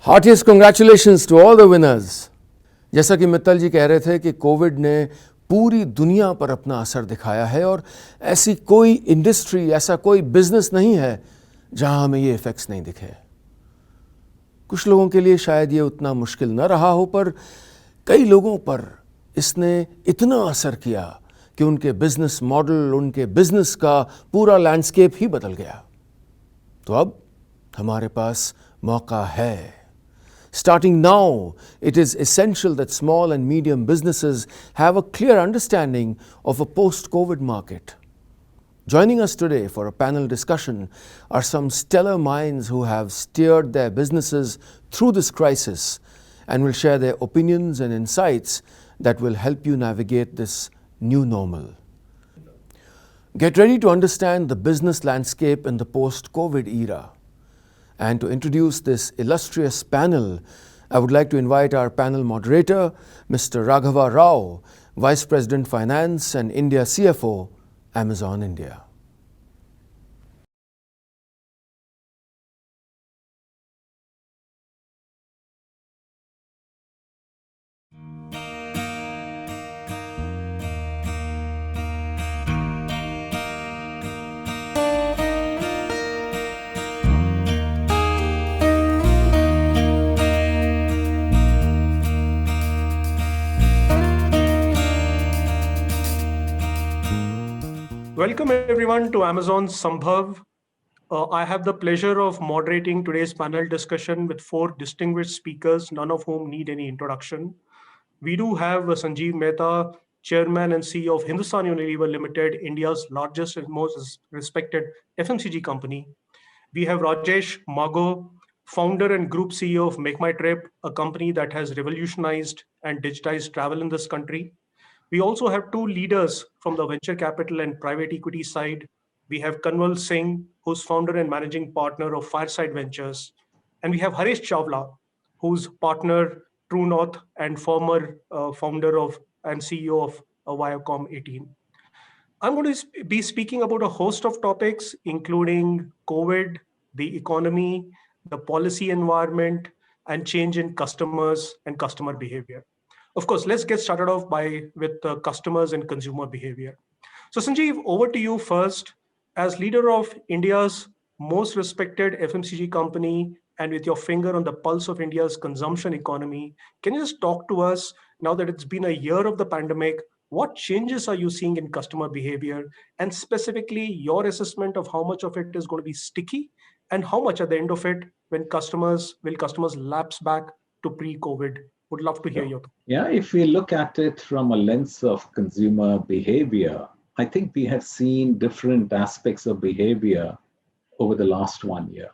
Heartiest congratulations to all the winners. जैसा कि मित्तल जी कह रहे थे कि कोविड ने पूरी दुनिया पर अपना असर दिखाया है और ऐसी कोई इंडस्ट्री, ऐसा कोई बिजनेस नहीं है जहां हमें ये इफेक्ट्स नहीं दिखे। कुछ लोगों के लिए शायद ये उतना मुश्किल न रहा हो, पर कई लोगों पर इसने इतना असर किया कि उनके बिजनेस मॉडल, उनके बिजनेस का पूरा लैंडस्केप ही बदल गया। तो अब हमारे पास मौका है। Starting now, it is essential that small and medium businesses have a clear understanding of a post-COVID market. Joining us today for a panel discussion are some stellar minds who have steered their businesses through this crisis and will share their opinions and insights that will help you navigate this new normal. Get ready to understand the business landscape in the post-COVID era. And to introduce this illustrious panel, I would like to invite our panel moderator, Mr. Raghava Rao, Vice President Finance and India CFO, Amazon India. Welcome everyone to Amazon's Sambhav. I have the pleasure of moderating today's panel discussion with four distinguished speakers, none of whom need any introduction. We do have Sanjeev Mehta, Chairman and CEO of Hindustan Unilever Limited, India's largest and most respected FMCG company. We have Rajesh Mago, founder and group CEO of Make My Trip, a company that has revolutionized and digitized travel in this country. We also have two leaders from the venture capital and private equity side. We have Kanwal Singh, who's founder and managing partner of Fireside Ventures. And we have Harish Chawla, who's partner, True North, and former founder of and CEO of Viacom 18. I'm going to be speaking about a host of topics, including COVID, the economy, the policy environment, and change in customers and customer behavior. Of course, let's get started off with customers and consumer behavior. So Sanjeev, over to you first. As leader of India's most respected FMCG company and with your finger on the pulse of India's consumption economy, can you just talk to us now that it's been a year of the pandemic? What changes are you seeing in customer behavior, and specifically your assessment of how much of it is going to be sticky and how much at the end of it when customers lapse back to pre-COVID? Would love to hear your thoughts. Yeah, if we look at it from a lens of consumer behavior, I think we have seen different aspects of behavior over the last 1 year.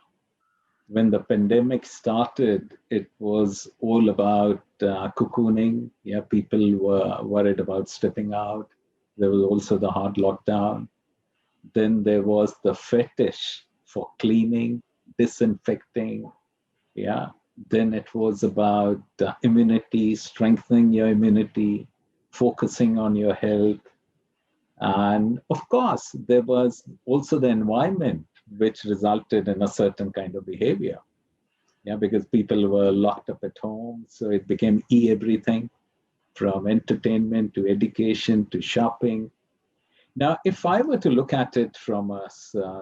When the pandemic started, it was all about cocooning. Yeah, people were worried about stepping out. There was also the hard lockdown. Then there was the fetish for cleaning, disinfecting. Yeah. Then it was about immunity, strengthening your immunity, focusing on your health. And of course, there was also the environment, which resulted in a certain kind of behavior. Yeah, because people were locked up at home. So it became everything from entertainment to education to shopping. Now, if I were to look at it from a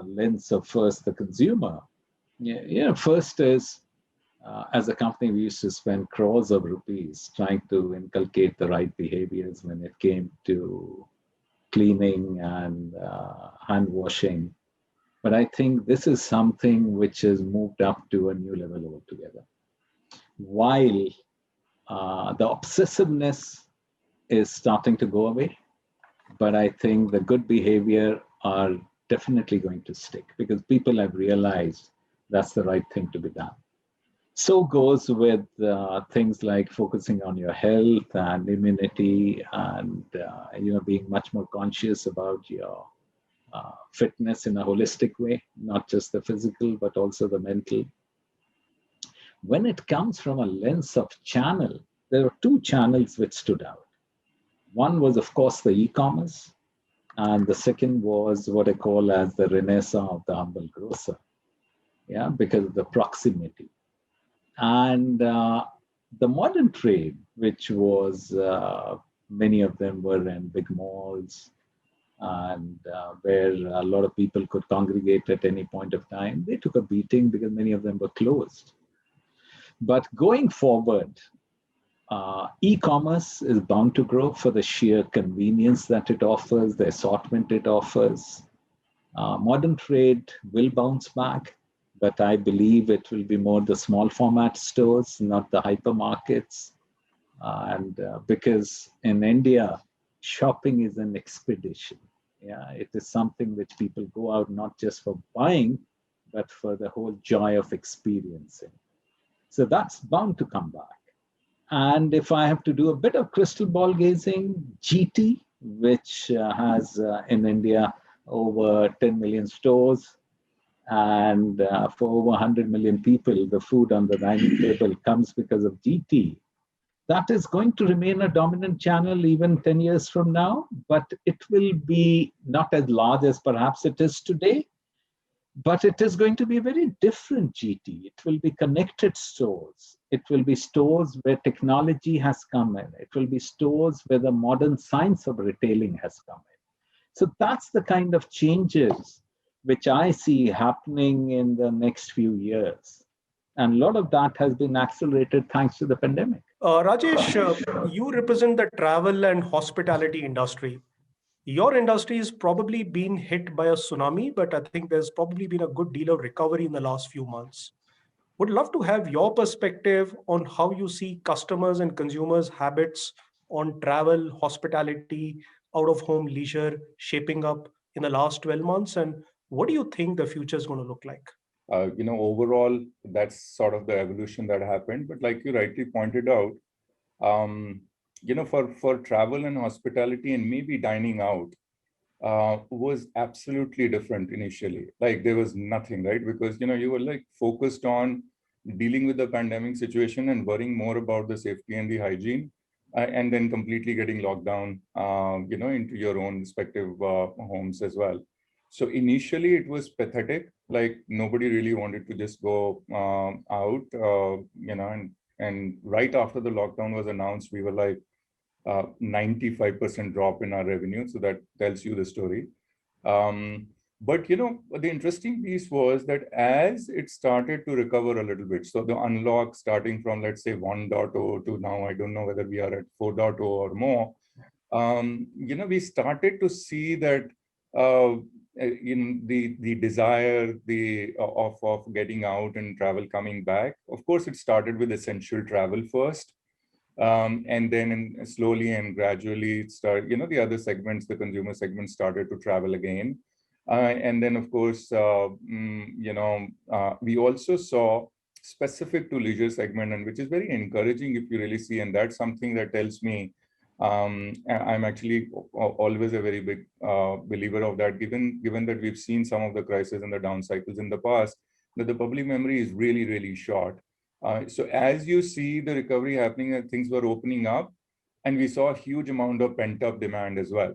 lens of first the consumer, first is as a company, we used to spend crores of rupees trying to inculcate the right behaviors when it came to cleaning and hand washing. But I think this is something which has moved up to a new level altogether. While the obsessiveness is starting to go away, but I think the good behavior are definitely going to stick because people have realized that's the right thing to be done. So goes with things like focusing on your health and immunity and being much more conscious about your fitness in a holistic way, not just the physical, but also the mental. When it comes from a lens of channel, there are two channels which stood out. One was, of course, the e-commerce, and the second was what I call as the renaissance of the humble grocer. Yeah, because of the proximity. And the modern trade, which was many of them were in big malls and where a lot of people could congregate at any point of time, they took a beating because many of them were closed. But going forward, e-commerce is bound to grow for the sheer convenience that it offers, the assortment it offers. Modern trade will bounce back, but I believe it will be more the small format stores, not the hypermarkets. And because in India, shopping is an expedition. Yeah, it is something which people go out not just for buying, but for the whole joy of experiencing. So that's bound to come back. And if I have to do a bit of crystal ball gazing, GT, which has in India over 10 million stores, and for over 100 million people, the food on the dining table comes because of GT. That is going to remain a dominant channel even 10 years from now, but it will be not as large as perhaps it is today, but it is going to be a very different GT. It will be connected stores. It will be stores where technology has come in. It will be stores where the modern science of retailing has come in. So that's the kind of changes which I see happening in the next few years. And a lot of that has been accelerated thanks to the pandemic. Rajesh, you represent the travel and hospitality industry. Your industry has probably been hit by a tsunami, but I think there's probably been a good deal of recovery in the last few months. Would love to have your perspective on how you see customers and consumers' habits on travel, hospitality, out of home leisure shaping up in the last 12 months. And what do you think the future is going to look like? Overall, that's sort of the evolution that happened. But like you rightly pointed out, um, for travel and hospitality and maybe dining out, was absolutely different initially. Like there was nothing, right? Because, you were like focused on dealing with the pandemic situation and worrying more about the safety and the hygiene, and then completely getting locked down, into your own respective homes as well. So initially it was pathetic. Like nobody really wanted to just go out, and right after the lockdown was announced, we were like, 95% drop in our revenue. So that tells you the story. But the interesting piece was that as it started to recover a little bit, so the unlock starting from, let's say, 1.0 to now, I don't know whether we are at 4.0 or more, we started to see that in the desire of getting out and travel coming back. Of course, it started with essential travel first, and then slowly and gradually the other segments, the consumer segments started to travel again. And then, of course, we also saw specific to leisure segment, and which is very encouraging if you really see. And that's something that tells me I'm actually always a very big believer of that, given that we've seen some of the crises and the down cycles in the past, that the public memory is really, really short. So as you see the recovery happening and things were opening up, and we saw a huge amount of pent up demand as well,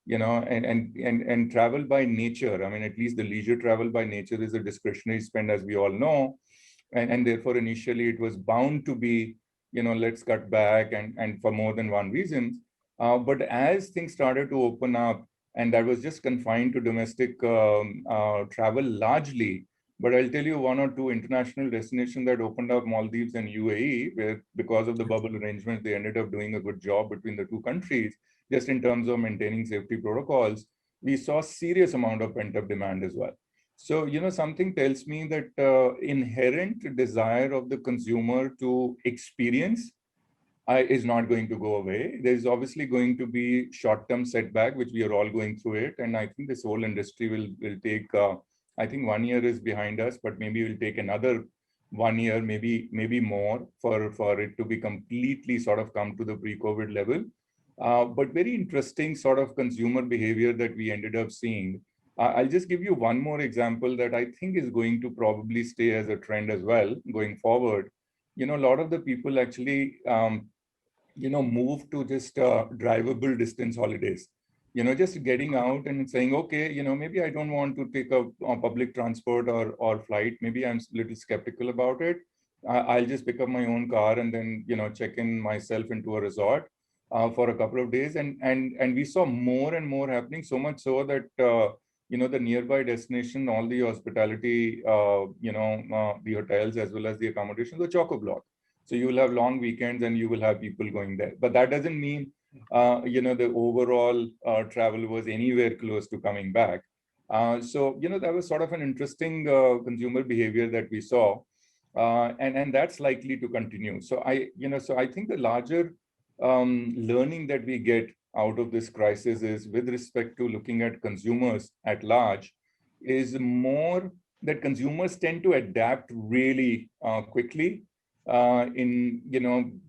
and travel by nature. I mean, at least the leisure travel by nature is a discretionary spend, as we all know, and therefore initially it was bound to be, let's cut back, and for more than one reason. But as things started to open up, and that was just confined to domestic travel largely, but I'll tell you one or two international destinations that opened up, Maldives and UAE, where because of the bubble arrangement, they ended up doing a good job between the two countries, just in terms of maintaining safety protocols. We saw serious amount of pent-up demand as well. So, something tells me that inherent desire of the consumer to experience is not going to go away. There's obviously going to be short-term setback, which we are all going through it. And I think this whole industry will take, I think 1 year is behind us, but maybe it will take another 1 year, maybe more for it to be completely sort of come to the pre-COVID level. But very interesting sort of consumer behavior that we ended up seeing. I'll just give you one more example that I think is going to probably stay as a trend as well going forward. A lot of the people actually, move to just drivable distance holidays. Just getting out and saying, okay, maybe I don't want to take a public transport or flight. Maybe I'm a little skeptical about it. I'll just pick up my own car and then, check in myself into a resort for a couple of days. And we saw more and more happening, so much so that, the nearby destination, all the hospitality, the hotels as well as the accommodation, the choco-block. So you will have long weekends and you will have people going there. But that doesn't mean, the overall travel was anywhere close to coming back. So, that was sort of an interesting consumer behavior that we saw. And that's likely to continue. So I think the larger learning that we get out of this crisis is with respect to looking at consumers at large is more that consumers tend to adapt really quickly in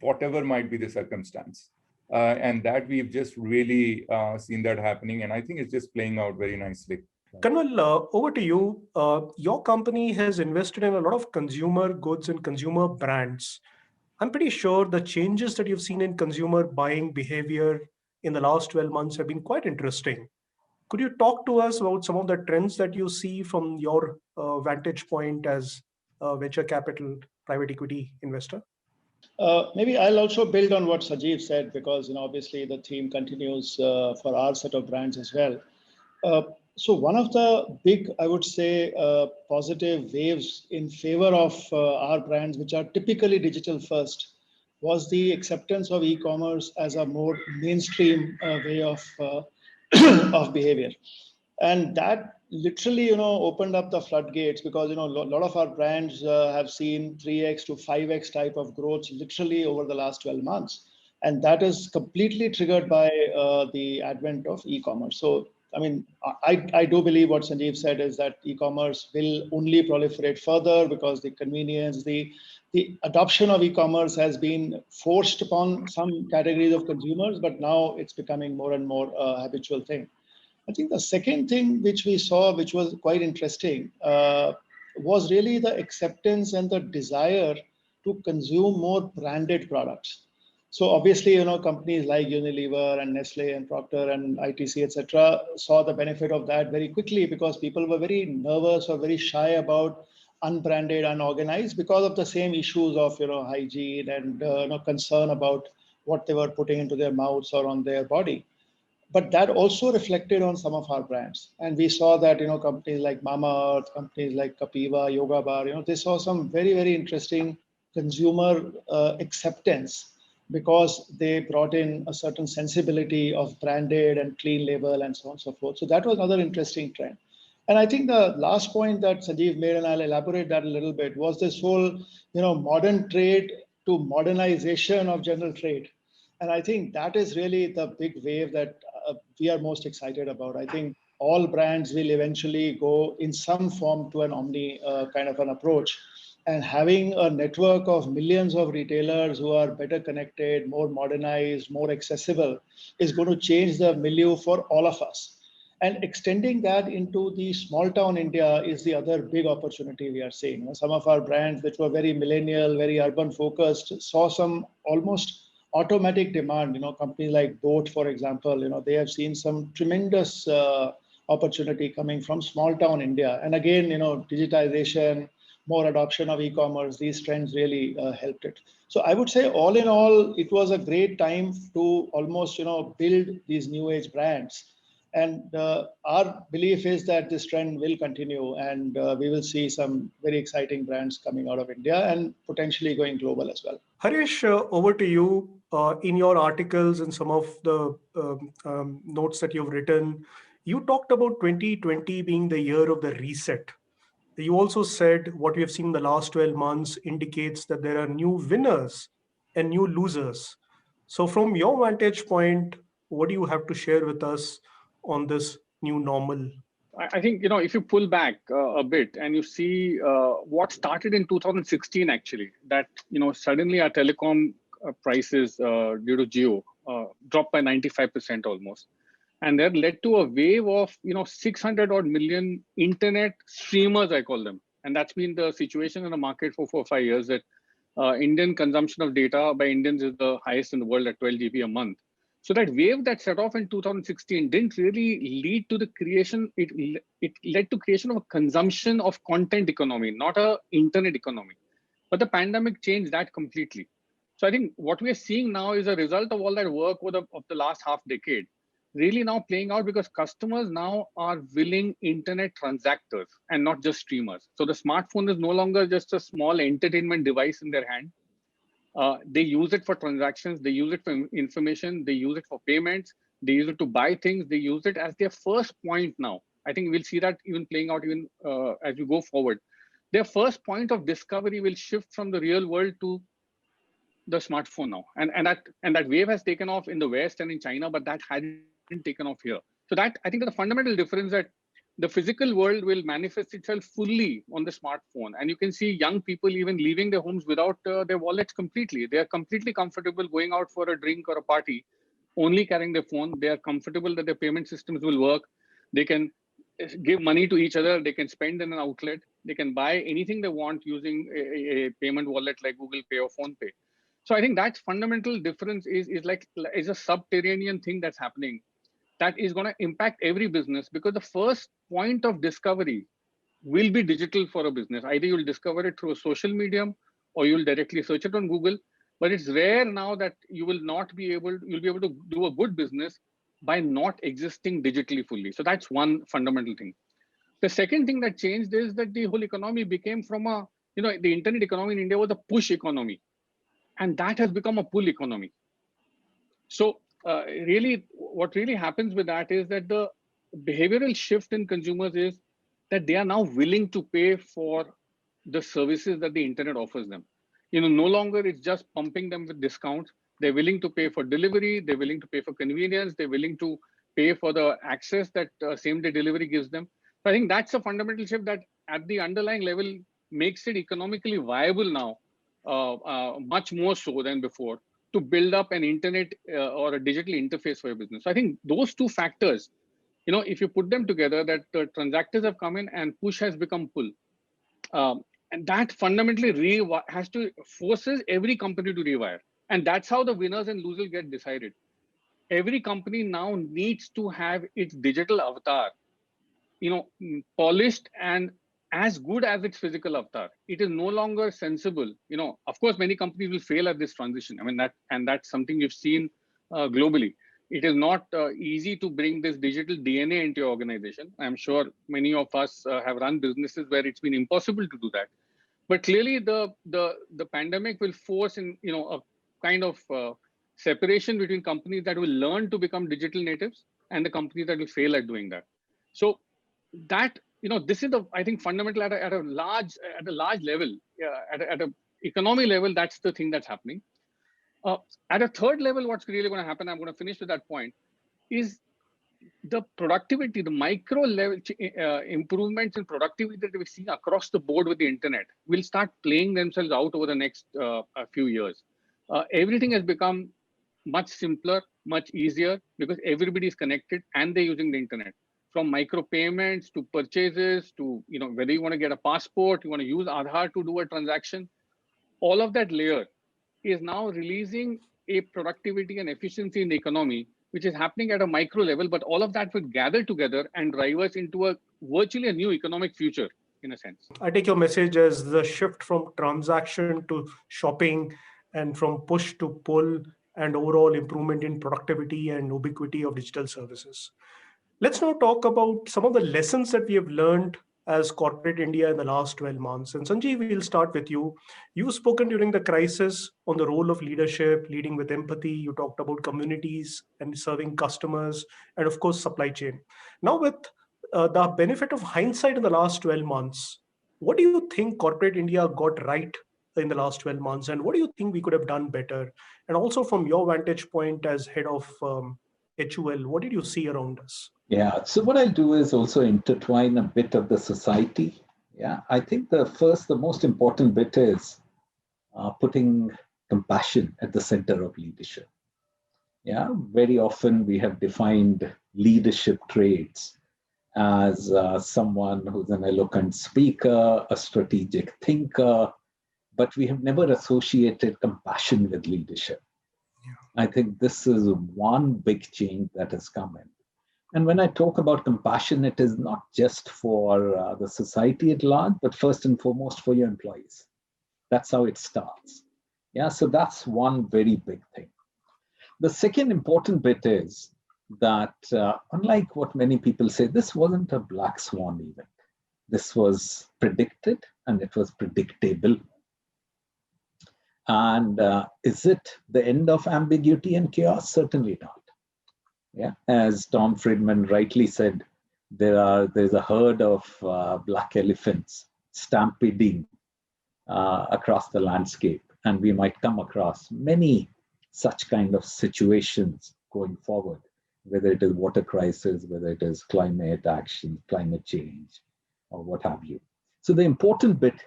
whatever might be the circumstance. And that we've just really seen that happening. And I think it's just playing out very nicely. Kanwal, over to you. Your company has invested in a lot of consumer goods and consumer brands. I'm pretty sure the changes that you've seen in consumer buying behavior in the last 12 months have been quite interesting. Could you talk to us about some of the trends that you see from your vantage point as a venture capital private equity investor? Maybe I'll also build on what Sajeev said, because obviously the theme continues for our set of brands as well. So one of the big, I would say, positive waves in favor of our brands, which are typically digital first, was the acceptance of e-commerce as a more mainstream way of of behavior. And that literally, opened up the floodgates, because, a lot of our brands have seen 3x to 5x type of growth literally over the last 12 months. And that is completely triggered by the advent of e-commerce. So, I mean, I do believe what Sanjeev said is that e-commerce will only proliferate further, because the convenience, the adoption of e-commerce has been forced upon some categories of consumers, but now it's becoming more and more a habitual thing. I think the second thing which we saw, which was quite interesting, was really the acceptance and the desire to consume more branded products. So obviously, companies like Unilever and Nestle and Procter and ITC, etc., saw the benefit of that very quickly, because people were very nervous or very shy about unbranded, unorganized, because of the same issues of hygiene and concern about what they were putting into their mouths or on their body. But that also reflected on some of our brands. And we saw that, companies like Mamaearth, companies like Kapiva, Yoga Bar, they saw some very, very interesting consumer acceptance, because they brought in a certain sensibility of branded and clean label and so on and so forth. So that was another interesting trend. And I think the last point that Sanjeev made, and I'll elaborate that a little bit, was this whole, modern trade to modernization of general trade. And I think that is really the big wave that we are most excited about. I think all brands will eventually go in some form to an omni kind of an approach. And having a network of millions of retailers who are better connected, more modernized, more accessible, is going to change the milieu for all of us. And extending that into the small town India is the other big opportunity we are seeing. Some of our brands, which were very millennial, very urban focused, saw some almost automatic demand. Companies like Boat, for example, they have seen some tremendous opportunity coming from small town India. And again, digitization, more adoption of e-commerce, these trends really helped it. So I would say all in all, it was a great time to almost, build these new age brands. And our belief is that this trend will continue, and we will see some very exciting brands coming out of India and potentially going global as well. Harish, over to you. In your articles and some of the notes that you've written, you talked about 2020 being the year of the reset. You also said what we have seen in the last 12 months indicates that there are new winners and new losers. So from your vantage point, what do you have to share with us on this new normal? I think, if you pull back a bit and you see what started in 2016, actually, that, suddenly our telecom prices due to Jio dropped by 95% almost. And that led to a wave of, 600 odd million internet streamers, I call them. And that's been the situation in the market for 4 or 5 years, that Indian consumption of data by Indians is the highest in the world at 12 GB a month. So that wave that set off in 2016 didn't really lead to the creation. It led to creation of a consumption of content economy, not a internet economy. But the pandemic changed that completely. So I think what we are seeing now is a result of all that work of the last half decade really now playing out, because customers now are willing internet transactors and not just streamers. So the smartphone is no longer just a small entertainment device in their hand. They use it for transactions, they use it for information, they use it for payments, they use it to buy things, they use it as their first point now. I think we'll see that even playing out even as we go forward. Their first point of discovery will shift from the real world to the smartphone now. And that wave has taken off in the West and in China, but that hadn't taken off here. So that, I think, that the fundamental difference that the physical world will manifest itself fully on the smartphone. And you can see young people even leaving their homes without their wallets completely. They are completely comfortable going out for a drink or a party, only carrying their phone. They are comfortable that their payment systems will work. They can give money to each other. They can spend in an outlet. They can buy anything they want using a payment wallet like Google Pay or Phone Pay. So I think that fundamental difference is a subterranean thing that's happening that is going to impact every business, because the first point of discovery will be digital for a business. Either you'll discover it through a social medium or you'll directly search it on Google. But it's rare now that you'll be able to do a good business by not existing digitally fully. So that's one fundamental thing. The second thing that changed is that the whole economy became from the internet economy in India was a push economy, and that has become a pull economy. So really, what really happens with that is that the behavioral shift in consumers is that they are now willing to pay for the services that the internet offers them. No longer it's just pumping them with discounts. They're willing to pay for delivery. They're willing to pay for convenience. They're willing to pay for the access that same-day delivery gives them. So I think that's a fundamental shift that at the underlying level makes it economically viable now, much more so than before, to build up an internet or a digital interface for your business. So I think those two factors, if you put them together, that the transactors have come in and push has become pull. And that fundamentally forces every company to rewire. And that's how the winners and losers get decided. Every company now needs to have its digital avatar, polished and as good as its physical avatar. It is no longer sensible. Of course, many companies will fail at this transition. I mean, that's something we've seen globally. It is not easy to bring this digital DNA into your organization. I'm sure many of us have run businesses where it's been impossible to do that. But clearly, the pandemic will force a kind of separation between companies that will learn to become digital natives and the companies that will fail at doing that. So that this is I think fundamental at a large level, at a economy level. That's the thing that's happening. At a third level, what's really going to happen, I'm going to finish with that point, is the productivity, the micro level improvements in productivity that we've seen across the board with the internet will start playing themselves out over the next few years. Everything has become much simpler, much easier, because everybody is connected and they're using the internet. From micro payments to purchases to whether you want to get a passport, you want to use Aadhaar to do a transaction, all of that layer is now releasing a productivity and efficiency in the economy, which is happening at a micro level, but all of that will gather together and drive us into virtually a new economic future, in a sense. I take your message as the shift from transaction to shopping and from push to pull and overall improvement in productivity and ubiquity of digital services. Let's now talk about some of the lessons that we have learned as corporate India in the last 12 months. And Sanjeev, we'll start with you. You've spoken during the crisis on the role of leadership, leading with empathy. You talked about communities and serving customers, and of course, supply chain. Now, with the benefit of hindsight in the last 12 months, what do you think corporate India got right in the last 12 months? And what do you think we could have done better? And also from your vantage point as head of HUL, what did you see around us? Yeah, so what I'll do is also intertwine a bit of the society. Yeah, I think the most important bit is putting compassion at the center of leadership. Yeah, very often we have defined leadership traits as someone who's an eloquent speaker, a strategic thinker, but we have never associated compassion with leadership. Yeah. I think this is one big change that has come in. And when I talk about compassion, it is not just for the society at large, but first and foremost for your employees. That's how it starts. Yeah, so that's one very big thing. The second important bit is that, unlike what many people say, this wasn't a black swan event. This was predicted and it was predictable. And is it the end of ambiguity and chaos? Certainly not. Yeah, as Tom Friedman rightly said, there's a herd of black elephants stampeding across the landscape, and we might come across many such kind of situations going forward, whether it is water crisis, whether it is climate action, climate change, or what have you. So the important bit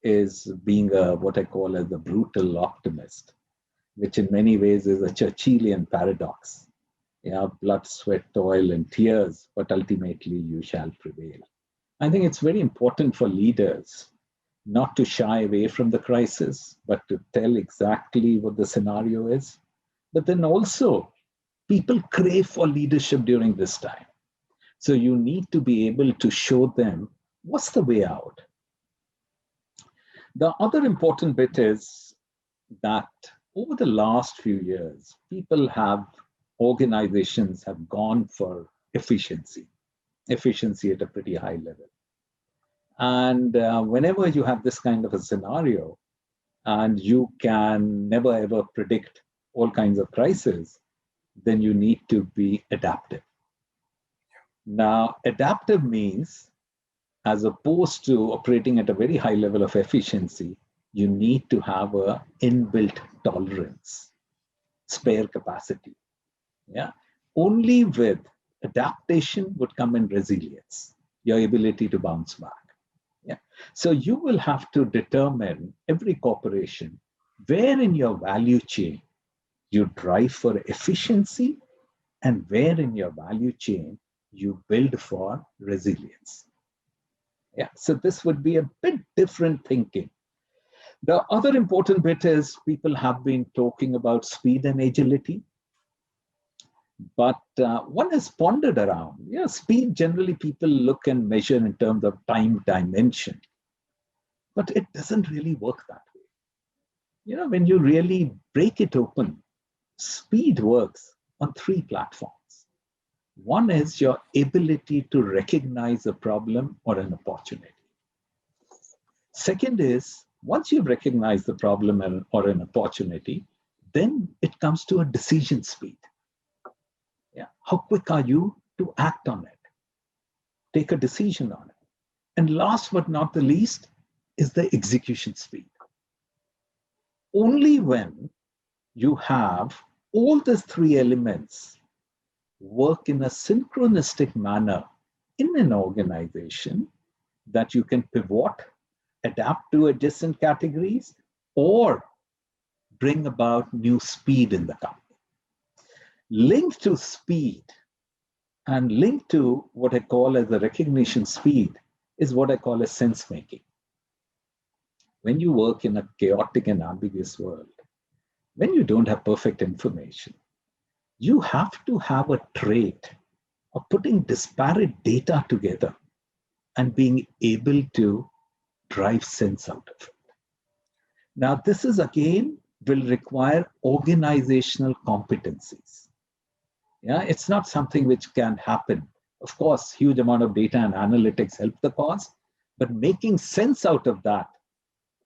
is being what I call as the brutal optimist, which in many ways is a Churchillian paradox. Yeah, blood, sweat, toil, and tears, but ultimately you shall prevail. I think it's very important for leaders not to shy away from the crisis, but to tell exactly what the scenario is. But then also, people crave for leadership during this time. So you need to be able to show them what's the way out. The other important bit is that over the last few years, organizations have gone for efficiency at a pretty high level. And whenever you have this kind of a scenario, and you can never ever predict all kinds of crises, then you need to be adaptive. Now, adaptive means, as opposed to operating at a very high level of efficiency, you need to have an inbuilt tolerance, spare capacity. Yeah. Only with adaptation would come in resilience, your ability to bounce back. Yeah. So you will have to determine, every corporation, where in your value chain you drive for efficiency and where in your value chain you build for resilience. Yeah. So this would be a bit different thinking. The other important bit is people have been talking about speed and agility. But one has pondered around, speed generally people look and measure in terms of time dimension, but it doesn't really work that way. When you really break it open, speed works on three platforms. One is your ability to recognize a problem or an opportunity. Second is, once you've recognized the problem or an opportunity, then it comes to a decision speed. Yeah. How quick are you to act on it? Take a decision on it. And last but not the least is the execution speed. Only when you have all these three elements work in a synchronistic manner in an organization that you can pivot, adapt to adjacent categories, or bring about new speed in the company. Linked to speed and linked to what I call as the recognition speed is what I call as sense making. When you work in a chaotic and ambiguous world, when you don't have perfect information, you have to have a trait of putting disparate data together and being able to drive sense out of it. Now, this is again will require organizational competencies. Yeah, it's not something which can happen. Of course, huge amount of data and analytics help the cause, but making sense out of that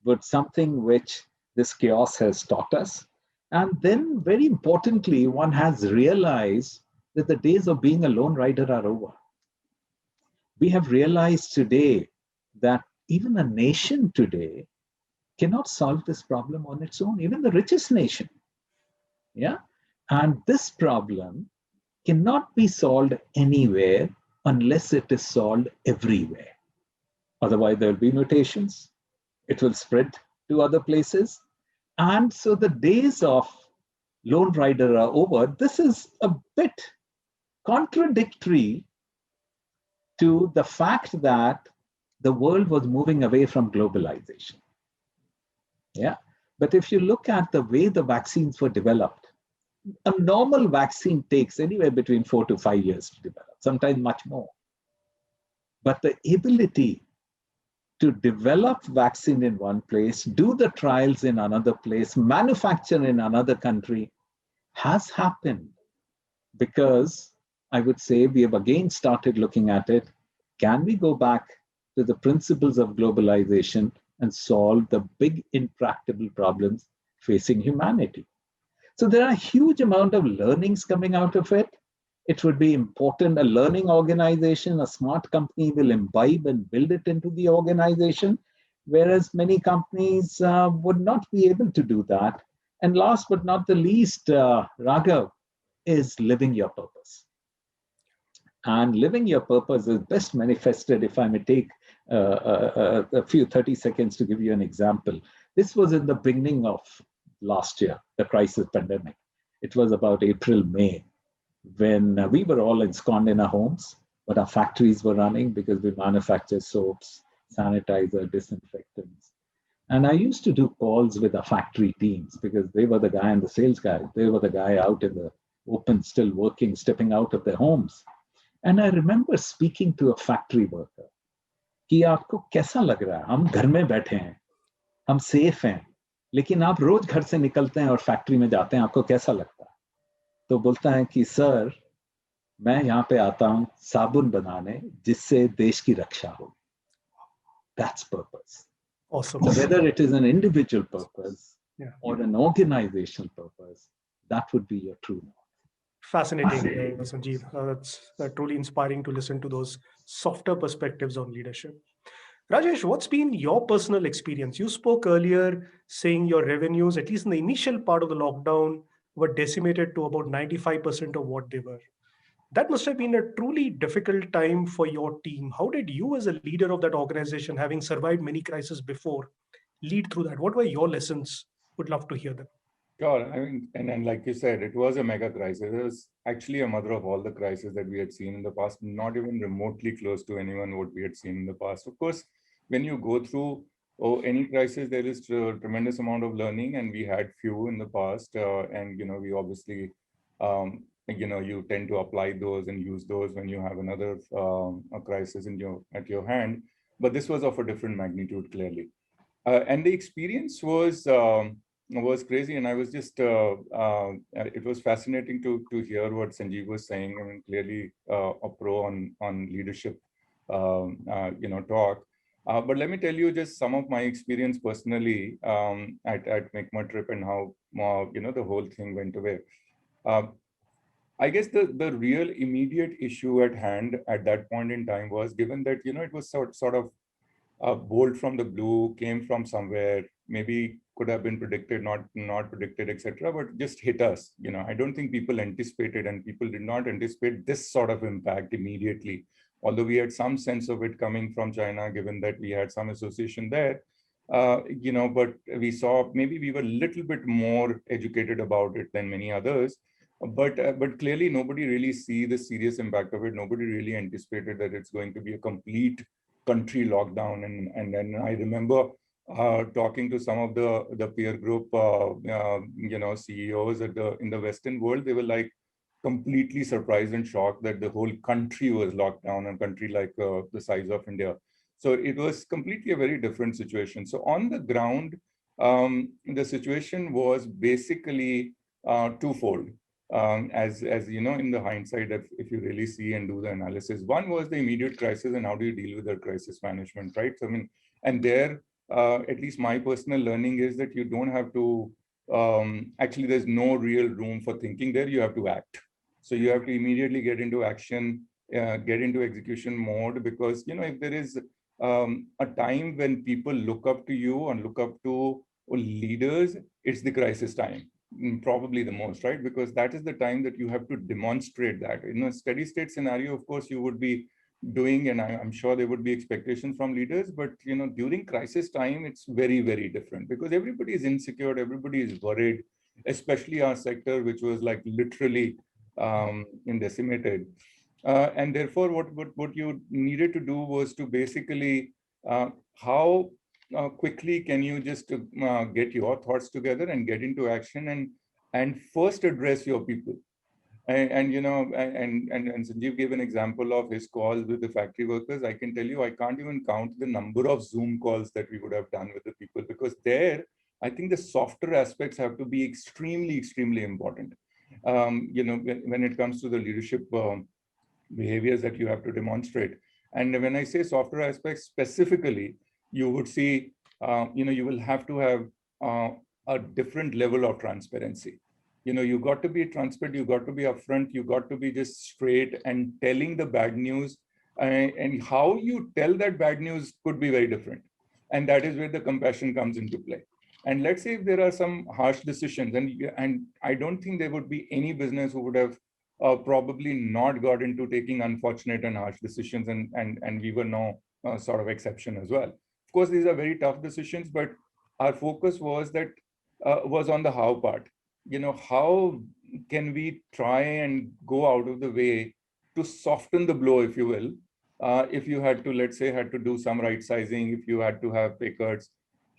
was something which this chaos has taught us. And then, very importantly, one has realized that the days of being a lone rider are over. We have realized today that even a nation today cannot solve this problem on its own, even the richest nation. Yeah, and this problem cannot be solved anywhere unless it is solved everywhere. Otherwise, there will be mutations. It will spread to other places. And so the days of lone rider are over. This is a bit contradictory to the fact that the world was moving away from globalization. Yeah. But if you look at the way the vaccines were developed, a normal vaccine takes anywhere between 4 to 5 years to develop, sometimes much more. But the ability to develop vaccine in one place, do the trials in another place, manufacture in another country has happened because I would say we have again started looking at it. Can we go back to the principles of globalization and solve the big intractable problems facing humanity? So there are a huge amount of learnings coming out of it. It would be important. A learning organization, a smart company will imbibe and build it into the organization, whereas many companies would not be able to do that. And last but not the least, Raghav, is living your purpose. And living your purpose is best manifested, if I may take a few 30 seconds to give you an example. This was in the beginning of last year, the crisis pandemic. It was about April, May, when we were all ensconced in our homes, but our factories were running because we manufacture soaps, sanitizer, disinfectants. And I used to do calls with the factory teams because they were the guy and the sales guy. They were the guy out in the open, still working, stepping out of their homes. And I remember speaking to a factory worker कि आपको कैसा लग रहा है? हम घर में बैठे हैं, हम सेफ हैं, लेकिन आप रोज घर से निकलते हैं और फैक्ट्री में जाते हैं, आपको कैसा लगता है? तो बोलता है कि सर, मैं यहाँ पे आता हूँ साबुन बनाने जिससे देश की रक्षा हो. That's purpose. Awesome. So whether it is an individual purpose or an organizational purpose, that would be your true north. Fascinating, Sanjeev. That's truly inspiring to listen to those softer perspectives on leadership. Rajesh, what's been your personal experience? You spoke earlier saying your revenues, at least in the initial part of the lockdown, were decimated to about 95% of what they were. That must have been a truly difficult time for your team. How did you, as a leader of that organization, having survived many crises before, lead through that? What were your lessons? Would love to hear them. Sure. I mean, and like you said, it was a mega crisis. It was actually a mother of all the crises that we had seen in the past, not even remotely close to anyone what we had seen in the past. Of course, when you go through any crisis, there is a tremendous amount of learning, and we had few in the past. And, we obviously, you tend to apply those and use those when you have another a crisis at your hand. But this was of a different magnitude, clearly. And the experience was crazy, and I was just it was fascinating to hear what Sanjeev was saying. I mean, clearly a pro on leadership talk. But let me tell you just some of my experience personally at Make My Trip and how the whole thing went away. I guess the real immediate issue at hand at that point in time was, given that it was sort of bolt from the blue, came from somewhere, maybe could have been predicted, not predicted, etc., but just hit us. I don't think people anticipated, and people did not anticipate this sort of impact immediately. Although we had some sense of it coming from China, given that we had some association there, but we saw, maybe we were a little bit more educated about it than many others. But clearly nobody really see the serious impact of it. Nobody really anticipated that it's going to be a complete country lockdown. And then I remember talking to some of the peer group, CEOs in the Western world. They were like completely surprised and shocked that the whole country was locked down, a country like the size of India. So it was completely a very different situation. So on the ground, the situation was basically twofold. As in the hindsight, if you really see and do the analysis, one was the immediate crisis and how do you deal with the crisis management, right? So, I mean, and there, at least my personal learning is that you don't have to, actually there's no real room for thinking there, you have to act. So you have to immediately get into action, get into execution mode, because, if there is a time when people look up to you and look up to leaders, it's the crisis time. Probably the most, right? Because that is the time that you have to demonstrate that. In a steady state scenario, of course, you would be doing, and I'm sure there would be expectations from leaders, but during crisis time, it's very, very different, because everybody is insecure, everybody is worried, especially our sector, which was like literally decimated. And therefore, what you needed to do was to basically how quickly can you just get your thoughts together and get into action and first address your people. And you know, and Sanjeev gave an example of his calls with the factory workers. I can tell you, I can't even count the number of Zoom calls that we would have done with the people, because there, I think the softer aspects have to be extremely, extremely important. You know, when it comes to the leadership behaviors that you have to demonstrate. And when I say softer aspects specifically, you would see, you know, you will have to have a different level of transparency. You know, you got to be transparent, you got to be upfront, you got to be just straight and telling the bad news. And how you tell that bad news could be very different. And that is where the compassion comes into play. And let's say if there are some harsh decisions, and I don't think there would be any business who would have probably not got into taking unfortunate and harsh decisions, and we were no sort of exception as well. Of course, these are very tough decisions, but our focus was on the how part. You know, how can we try and go out of the way to soften the blow, if you will? If you had to, let's say, had to do some right sizing, if you had to have pay cuts,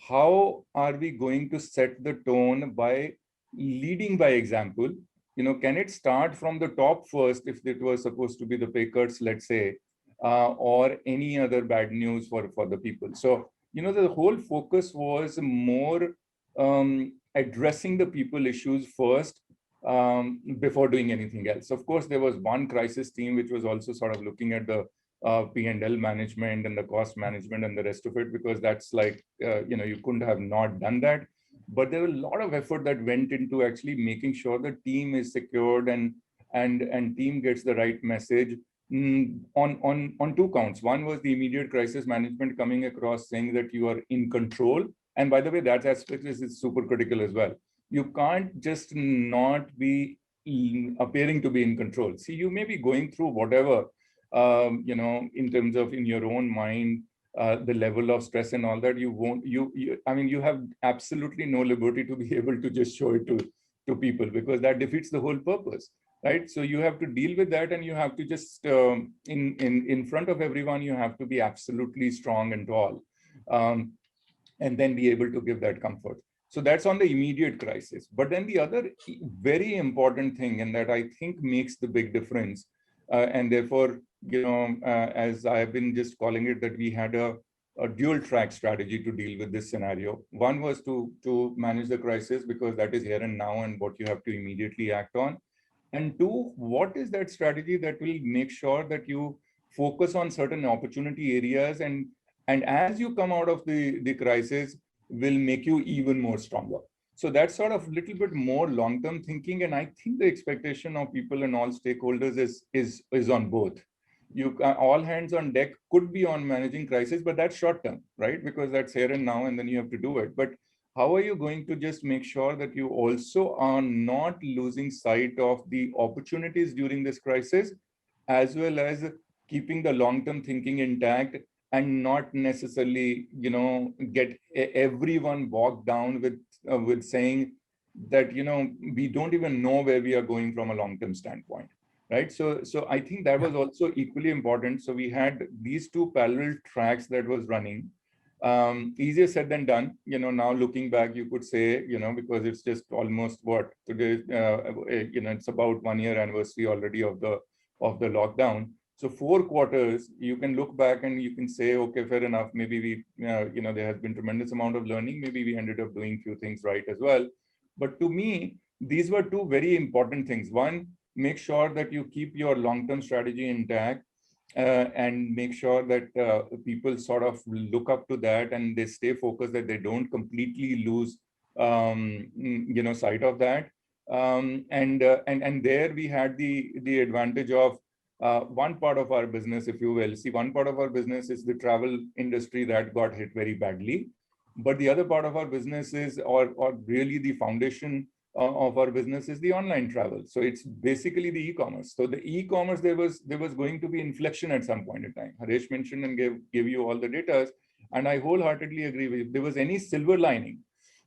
how are we going to set the tone by leading by example? You know, can it start from the top first if it was supposed to be the pay cuts, let's say, or any other bad news for the people? So, you know, the whole focus was more addressing the people issues first before doing anything else. Of course, there was one crisis team which was also sort of looking at the P&L management and the cost management and the rest of it, because that's like, you know, you couldn't have not done that. But there was a lot of effort that went into actually making sure the team is secured and team gets the right message on two counts. One was the immediate crisis management coming across, saying that you are in control. And by the way, that aspect is super critical as well. You can't just not be appearing to be in control. See, you may be going through whatever, you know, in terms of in your own mind, the level of stress and all that. I mean, you have absolutely no liberty to be able to just show it to people, because that defeats the whole purpose, right? So you have to deal with that, and you have to just in front of everyone, you have to be absolutely strong and tall, and then be able to give that comfort. So that's on the immediate crisis. But then the other very important thing, and that I think makes the big difference, and therefore, you know, as I've been just calling it, that we had a dual track strategy to deal with this scenario. One was to manage the crisis, because that is here and now and what you have to immediately act on. And two, what is that strategy that will make sure that you focus on certain opportunity areas, and as you come out of the crisis, will make you even more stronger. So that's sort of a little bit more long-term thinking. And I think the expectation of people and all stakeholders is on both. You all hands on deck could be on managing crisis, but that's short term, right? Because that's here and now, and then you have to do it. But how are you going to just make sure that you also are not losing sight of the opportunities during this crisis, as well as keeping the long-term thinking intact, and not necessarily, you know, get everyone bogged down with saying that, you know, we don't even know where we are going from a long-term standpoint, right? So I think that was also equally important. So we had these two parallel tracks that was running. Easier said than done, you know. Now looking back, you could say, you know, because it's just almost what today, you know, it's about 1 year anniversary already of the lockdown. So 4 quarters, you can look back and you can say, okay, fair enough. Maybe we, you know, there has been tremendous amount of learning. Maybe we ended up doing few things right as well. But to me, these were two very important things. One, make sure that you keep your long-term strategy intact, and make sure that people sort of look up to that and they stay focused, that they don't completely lose, you know, sight of that. And there we had the advantage of one part of our business, if you will. See, one part of our business is the travel industry that got hit very badly, but the other part of our business is, or really the foundation of our business is the online travel. So it's basically the e-commerce. So the e-commerce, there was going to be inflection at some point in time. Harish mentioned and gave you all the data, and I wholeheartedly agree with you. If there was any silver lining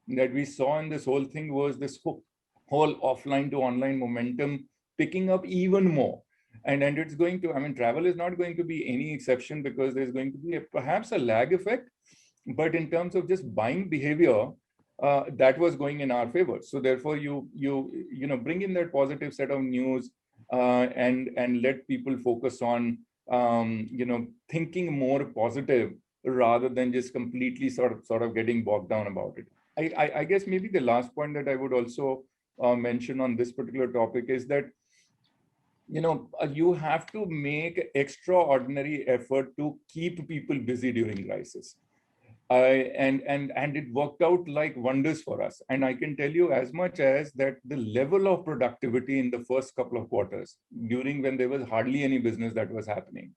that we saw in this whole thing, was this whole offline to online momentum picking up even more. And it's going to, I mean, travel is not going to be any exception, because there's going to be perhaps a lag effect. But in terms of just buying behavior, that was going in our favor. So therefore, you know, bring in that positive set of news, and let people focus on thinking more positive rather than just completely sort of getting bogged down about it. I guess maybe the last point that I would also mention on this particular topic is that you have to make extraordinary effort to keep people busy during crisis. And it worked out like wonders for us. And I can tell you as much as that the level of productivity in the first couple of quarters, during when there was hardly any business that was happening,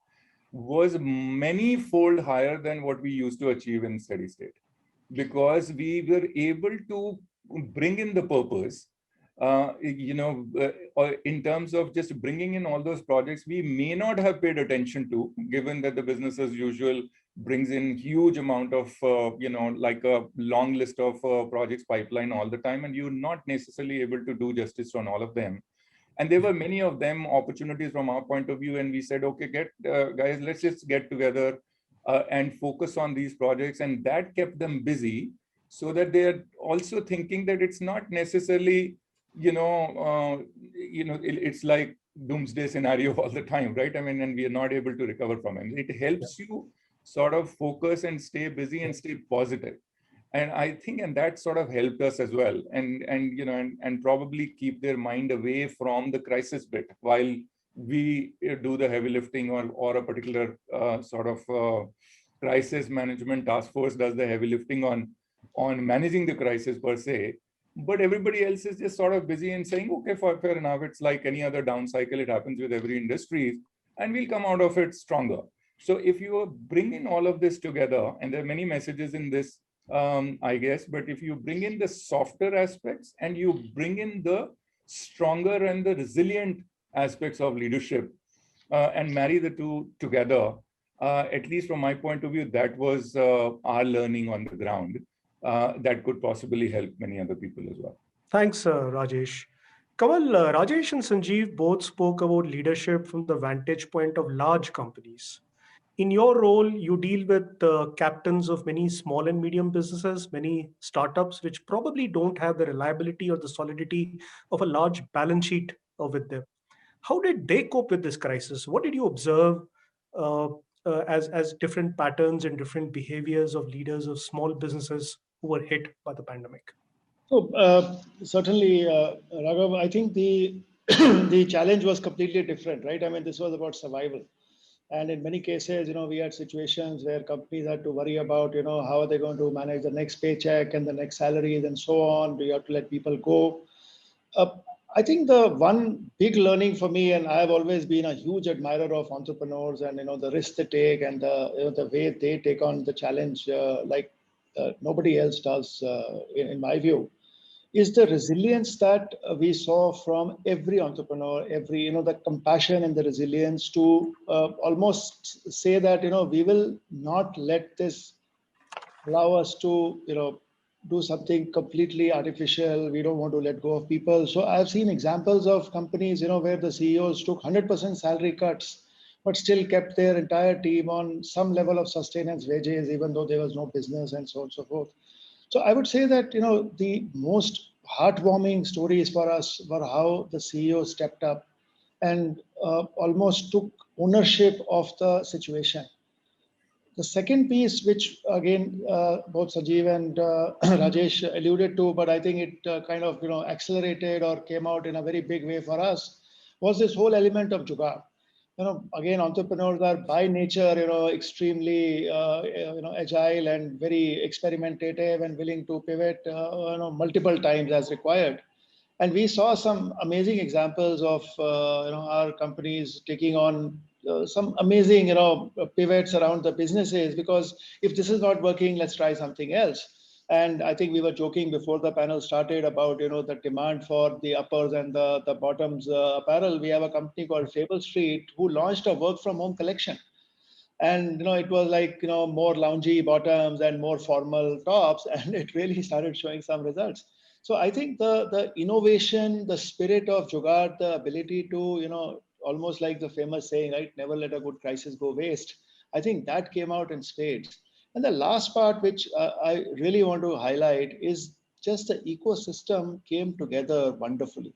was many fold higher than what we used to achieve in steady state, because we were able to bring in the purpose, in terms of just bringing in all those projects we may not have paid attention to, given that the business as usual brings in huge amount of, like a long list of projects pipeline all the time, and you're not necessarily able to do justice on all of them. And there were many of them opportunities from our point of view, and we said, okay, guys, let's just get together and focus on these projects. And that kept them busy, so that they're also thinking that it's not necessarily, it's like doomsday scenario all the time, right? I mean, and we are not able to recover from it. It helps you sort of focus and stay busy and stay positive. And I think, and that sort of helped us as well, and probably keep their mind away from the crisis bit while we do the heavy lifting, or a particular sort of crisis management task force does the heavy lifting on managing the crisis per se. But everybody else is just sort of busy and saying, okay, fair enough, it's like any other down cycle, it happens with every industry, and we'll come out of it stronger. So if you bring in all of this together, and there are many messages in this, I guess, but if you bring in the softer aspects and you bring in the stronger and the resilient aspects of leadership, and marry the two together, at least from my point of view, that was our learning on the ground, that could possibly help many other people as well. Thanks, Rajesh. Kamal, Rajesh and Sanjeev both spoke about leadership from the vantage point of large companies. In your role, you deal with captains of many small and medium businesses, many startups, which probably don't have the reliability or the solidity of a large balance sheet with them. How did they cope with this crisis? What did you observe uh, as different patterns and different behaviors of leaders of small businesses who were hit by the pandemic? So certainly, Raghav, I think the the challenge was completely different, right? I mean, this was about survival, and in many cases, we had situations where companies had to worry about, how are they going to manage the next paycheck and the next salaries and so on. Do you have to let people go? Uh, I think the one big learning for me, and I've always been a huge admirer of entrepreneurs, and the risk they take, and the way they take on the challenge, like nobody else does, in my view, is the resilience that we saw from every entrepreneur, every, the compassion and the resilience to almost say that, we will not let this allow us to, do something completely artificial. We don't want to let go of people. So I've seen examples of companies, where the CEOs took 100% salary cuts, but still kept their entire team on some level of sustenance wages, even though there was no business and so on and so forth. So I would say that, the most heartwarming stories for us were how the CEO stepped up and almost took ownership of the situation. The second piece, which again both Sanjeev and Rajesh alluded to, but I think it kind of accelerated or came out in a very big way for us, was this whole element of jugaad. Again, entrepreneurs are by nature extremely agile and very experimentative and willing to pivot multiple times as required. And we saw some amazing examples of our companies taking on some amazing pivots around the businesses, because if this is not working, let's try something else. And I think we were joking before the panel started about the demand for the uppers and the bottoms apparel. We have a company called Fable Street who launched a work from home collection, and it was like more loungy bottoms and more formal tops, and it really started showing some results. So I think the innovation, the spirit of jugaad, the ability to almost like the famous saying, right, never let a good crisis go waste, I think that came out in spades. And the last part, which I really want to highlight, is just the ecosystem came together wonderfully.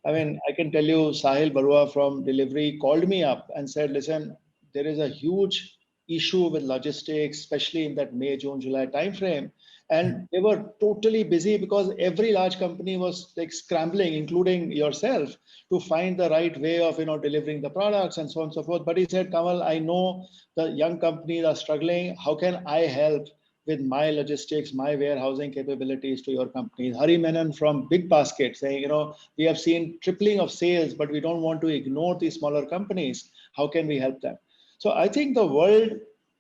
I mean, I can tell you, Sahil Barua from delivery called me up and said, listen, there is a huge issue with logistics, especially in that May, June, July timeframe. And they were totally busy because every large company was like scrambling, including yourself, to find the right way of delivering the products and so on and so forth. But he said, Kamal, I know the young companies are struggling. How can I help with my logistics, my warehousing capabilities to your companies? Hari Menon from Big Basket saying, we have seen tripling of sales, but we don't want to ignore these smaller companies. How can we help them? So I think the world,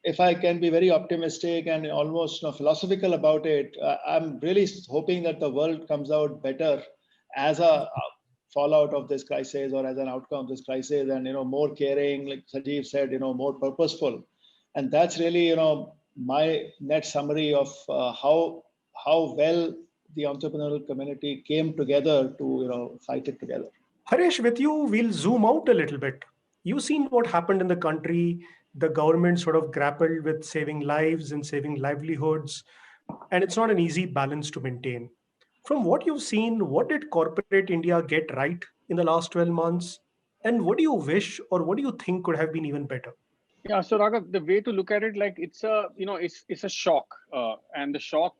if I can be very optimistic and almost philosophical about it, I'm really hoping that the world comes out better as a fallout of this crisis or as an outcome of this crisis, and more caring, like Sajeev said, more purposeful. And that's really my net summary of how well the entrepreneurial community came together to fight it together. Harish, with you, we'll zoom out a little bit. You've seen what happened in the country. The government sort of grappled with saving lives and saving livelihoods, and it's not an easy balance to maintain. From what you've seen, what did corporate India get right in the last 12 months? And what do you wish or what do you think could have been even better? Yeah, so Raghav, the way to look at it, like it's a, it's a shock, and the shock,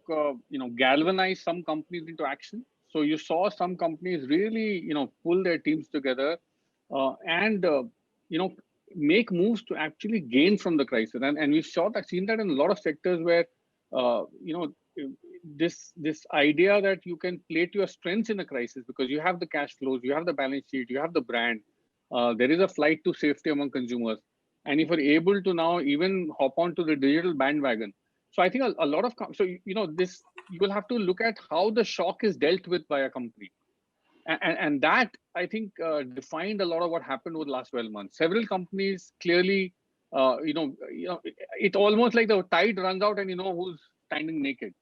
galvanized some companies into action. So you saw some companies really, pull their teams together, and make moves to actually gain from the crisis. And we've seen that in a lot of sectors where, this idea that you can play to your strengths in a crisis because you have the cash flows, you have the balance sheet, you have the brand. There is a flight to safety among consumers. And if you're able to now even hop onto the digital bandwagon, so I think a lot of this, you will have to look at how the shock is dealt with by a company, and that I think defined a lot of what happened over the last 12 months. Several companies clearly, it almost like the tide runs out and who's standing naked.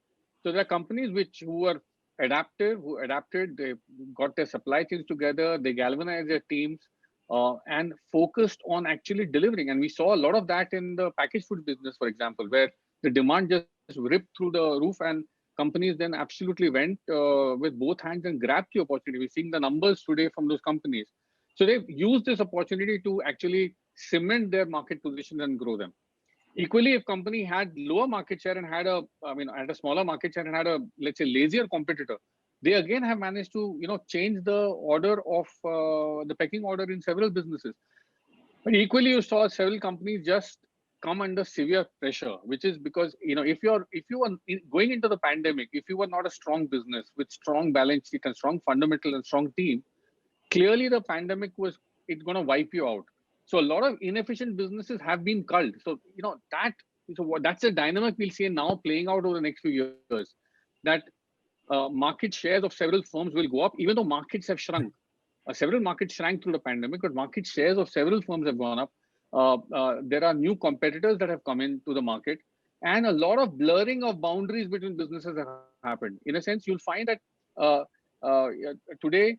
So there are companies who were who adapted, they got their supply chains together, they galvanized their teams, and focused on actually delivering. And we saw a lot of that in the packaged food business, for example, where the demand just ripped through the roof, and companies then absolutely went with both hands and grabbed the opportunity. We're seeing the numbers today from those companies. So they've used this opportunity to actually cement their market position and grow them. Equally, if company had lower market share and had a smaller market share and had a, let's say, lazier competitor, they again have managed to, change the order of the pecking order in several businesses. But equally, you saw several companies just come under severe pressure, which is because, if you are going into the pandemic, if you were not a strong business with strong balance sheet and strong fundamental and strong team, clearly the pandemic it's going to wipe you out. So a lot of inefficient businesses have been culled. So that's a dynamic we'll see now playing out over the next few years. That market shares of several firms will go up, even though markets have shrunk. Several markets shrank through the pandemic, but market shares of several firms have gone up. There are new competitors that have come into the market, and a lot of blurring of boundaries between businesses have happened. In a sense, you'll find that today,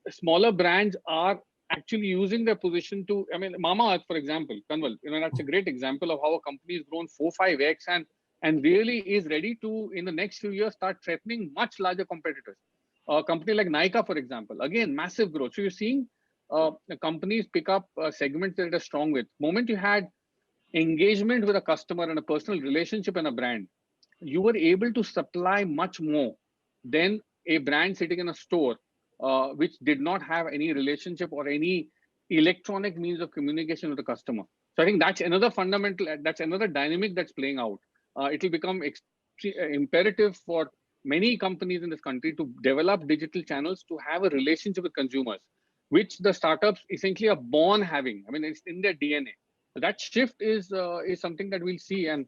smaller brands are actually using their position to, Mama Earth, for example, Kanwal, that's a great example of how a company has grown 4-5x and really is ready to, in the next few years, start threatening much larger competitors. A company like Nykaa, for example, again, massive growth. So you're seeing companies pick up segments that are strong with. Moment you had engagement with a customer and a personal relationship and a brand, you were able to supply much more than a brand sitting in a store, which did not have any relationship or any electronic means of communication with the customer. So I think that's another fundamental, that's another dynamic that's playing out. It will become imperative for many companies in this country to develop digital channels to have a relationship with consumers, which the startups essentially are born having. It's in their DNA. So that shift is something that we'll see, and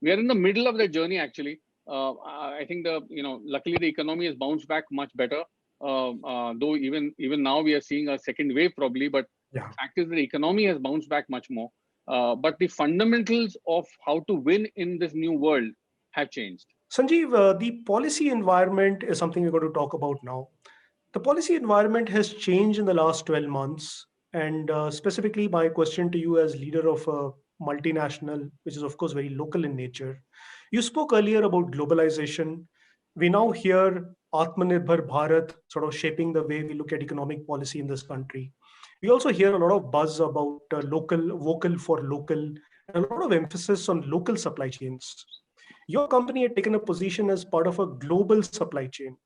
we are in the middle of the journey actually. I think luckily the economy has bounced back much better. Though even now we are seeing a second wave probably, but the fact is the economy has bounced back much more. But the fundamentals of how to win in this new world have changed. Sanjeev, the policy environment is something we're going to talk about now. The policy environment has changed in the last 12 months. And specifically, my question to you as leader of a multinational, which is of course very local in nature. You spoke earlier about globalization. We now hear Atmanirbhar Bharat sort of shaping the way we look at economic policy in this country. We also hear a lot of buzz about local, vocal for local, and a lot of emphasis on local supply chains. Your company had taken a position as part of a global supply chain.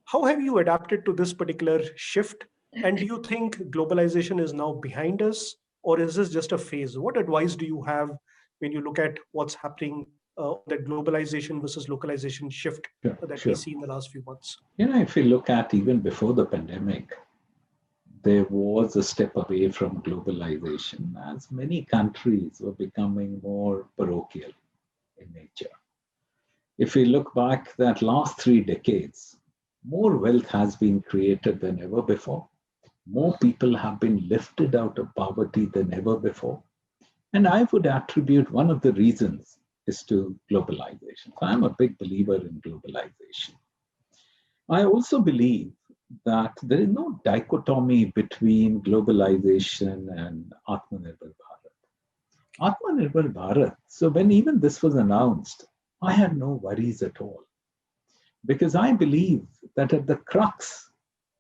How have you adapted to this particular shift? And do you think globalization is now behind us, or is this just a phase? What advice do you have when you look at what's happening, the globalization versus localization shift that we Sure. see in the last few months? If you look at even before the pandemic, there was a step away from globalization as many countries were becoming more parochial in nature. If we look back that last 3 decades, more wealth has been created than ever before. More people have been lifted out of poverty than ever before. And I would attribute one of the reasons is to globalization. So I'm a big believer in globalization. I also believe that there is no dichotomy between globalization and Atmanirbhar Bharat. Atmanirbhar Bharat, so when even this was announced, I had no worries at all. Because I believe that at the crux,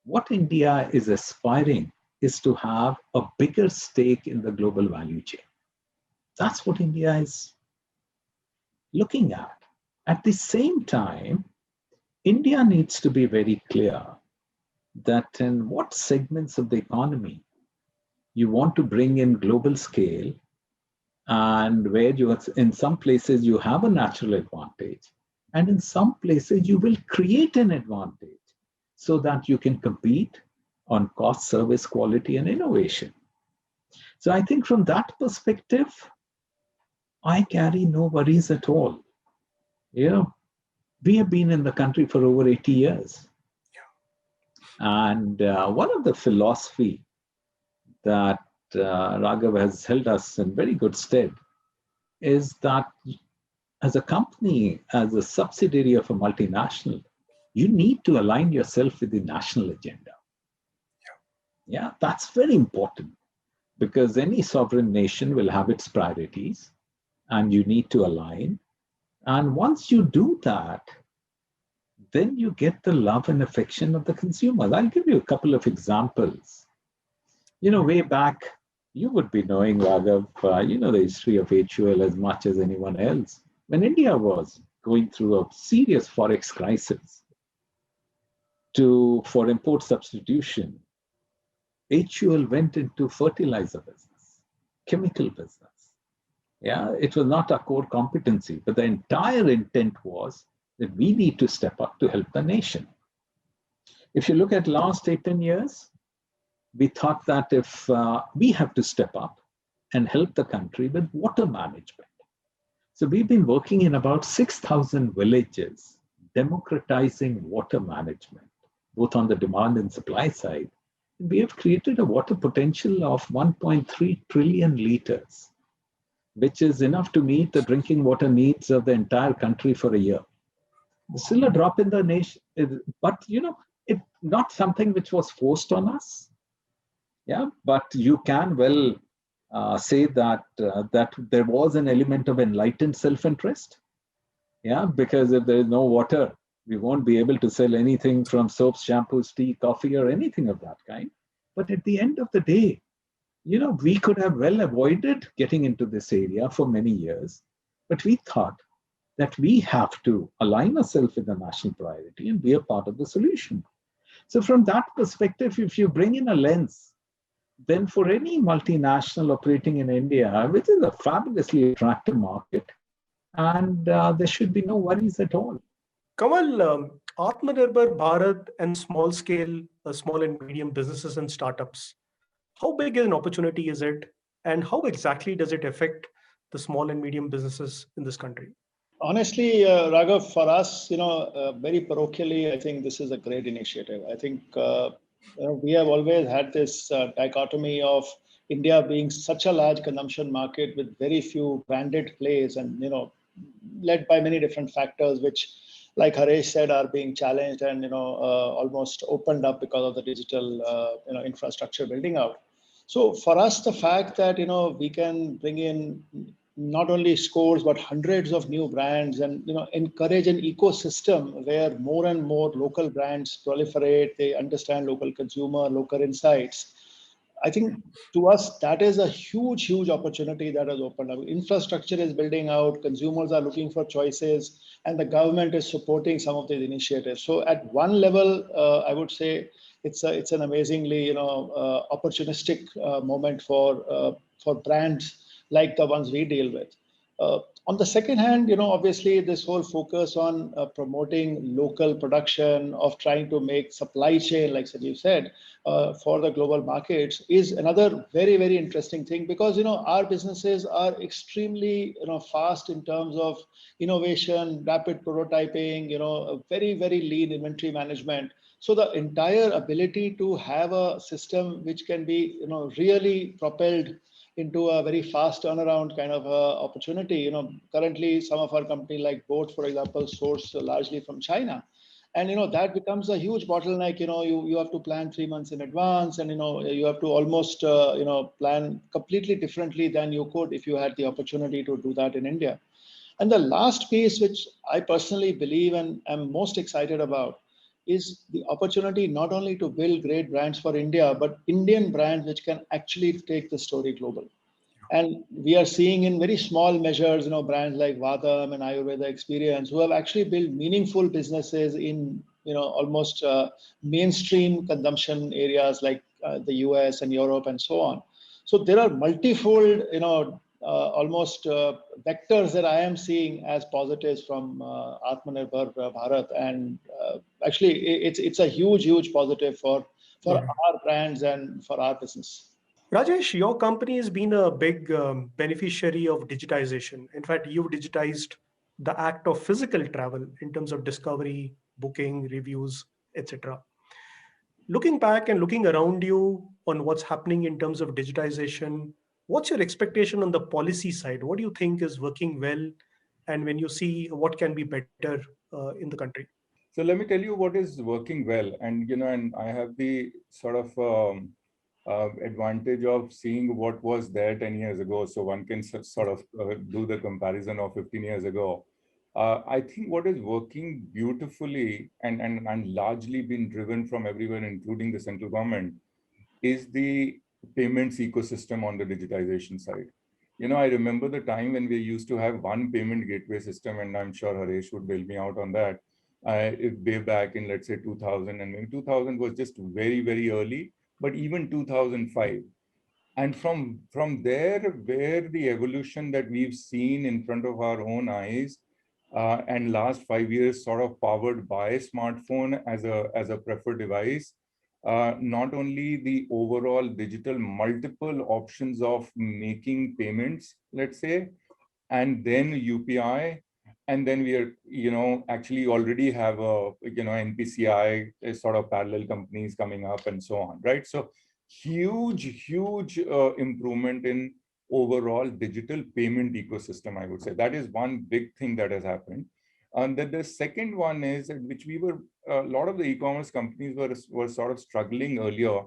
what India is aspiring is to have a bigger stake in the global value chain. That's what India is looking at. At the same time, India needs to be very clear that in what segments of the economy you want to bring in global scale, and where in some places you have a natural advantage, and in some places you will create an advantage so that you can compete on cost, service, quality, and innovation. So I think from that perspective, I carry no worries at all. We have been in the country for over 80 years. And one of the philosophy that Raghav has held us in very good stead is that as a company, as a subsidiary of a multinational, you need to align yourself with the national agenda. Yeah, that's very important because any sovereign nation will have its priorities and you need to align. And once you do that, then you get the love and affection of the consumers. I'll give you a couple of examples. Way back, you would be knowing, Raghav, the history of HUL as much as anyone else. When India was going through a serious forex crisis for import substitution, HUL went into fertilizer business, chemical business. Yeah, it was not our core competency, but the entire intent was that we need to step up to help the nation. If you look at last 10 years, we thought that if we have to step up and help the country with water management. So we've been working in about 6,000 villages, democratizing water management, both on the demand and supply side. And we have created a water potential of 1.3 trillion liters, which is enough to meet the drinking water needs of the entire country for a year. It's still a drop in the nation, but it's not something which was forced on us. Yeah, but you can well say that there was an element of enlightened self-interest. Yeah, because if there is no water, we won't be able to sell anything from soaps, shampoos, tea, coffee, or anything of that kind. But at the end of the day, we could have well avoided getting into this area for many years. But we thought that we have to align ourselves with the national priority and be a part of the solution. So from that perspective, if you bring in a lens, then for any multinational operating in India, which is a fabulously attractive market, and there should be no worries at all. Kamal, Atmanirbhar Bharat and small scale, small and medium businesses and startups, how big an opportunity is it? And how exactly does it affect the small and medium businesses in this country? Honestly, Raghav, for us, very parochially, I think this is a great initiative. I think we have always had this dichotomy of India being such a large consumption market with very few branded plays, and led by many different factors, which, like Haresh said, are being challenged and almost opened up because of the digital infrastructure building out. So for us, the fact that we can bring in not only scores but hundreds of new brands, and encourage an ecosystem where more and more local brands proliferate. They understand local consumer, local insights. I think to us that is a huge opportunity that has opened up. Infrastructure is building out, consumers are looking for choices, and the government is supporting some of these initiatives. So at one level, I would say it's an amazingly opportunistic moment for brands like the ones we deal with. On the second hand, obviously this whole focus on promoting local production, of trying to make supply chain, like Sanjeev said, for the global markets is another very interesting thing, because our businesses are extremely fast in terms of innovation, rapid prototyping, a very lean inventory management. So the entire ability to have a system which can be really propelled into a very fast turnaround kind of opportunity. Currently some of our company like boats, for example, source largely from China. And that becomes a huge bottleneck. You have to plan 3 months in advance, and you have to almost plan completely differently than you could if you had the opportunity to do that in India. And the last piece, which I personally believe and am most excited about, is the opportunity not only to build great brands for India, but Indian brands which can actually take the story global. And we are seeing in very small measures, brands like Vadam and Ayurveda Experience, who have actually built meaningful businesses in, almost mainstream consumption areas like the US and Europe and so on. So there are multifold, almost vectors that I am seeing as positives from Atmanirbhar Bharat, and actually it's a huge positive for our brands and for our business. Rajesh, your company has been a big beneficiary of digitization. In fact, you've digitized the act of physical travel in terms of discovery, booking, reviews, etc. Looking back and looking around you on what's happening in terms of digitization, what's your expectation on the policy side? What do you think is working well? And when you see what can be better in the country? So let me tell you what is working well. And I have the sort of advantage of seeing what was there 10 years ago. So one can sort of do the comparison of 15 years ago. I think what is working beautifully and largely been driven from everywhere, including the central government, is the payments ecosystem on the digitization side. I remember the time when we used to have one payment gateway system, and I'm sure Haresh would bail me out on that. Way back in, let's say, 2000, and maybe 2000 was just very early, but even 2005. And from there, where the evolution that we've seen in front of our own eyes, and last 5 years sort of powered by smartphone as a preferred device, not only the overall digital multiple options of making payments, let's say, and then UPI, and then we are, actually already have a, NPCI sort of parallel companies coming up and so on, right? So huge improvement in overall digital payment ecosystem, I would say. That is one big thing that has happened. And then the second one is, which we were, a lot of the e-commerce companies were sort of struggling earlier,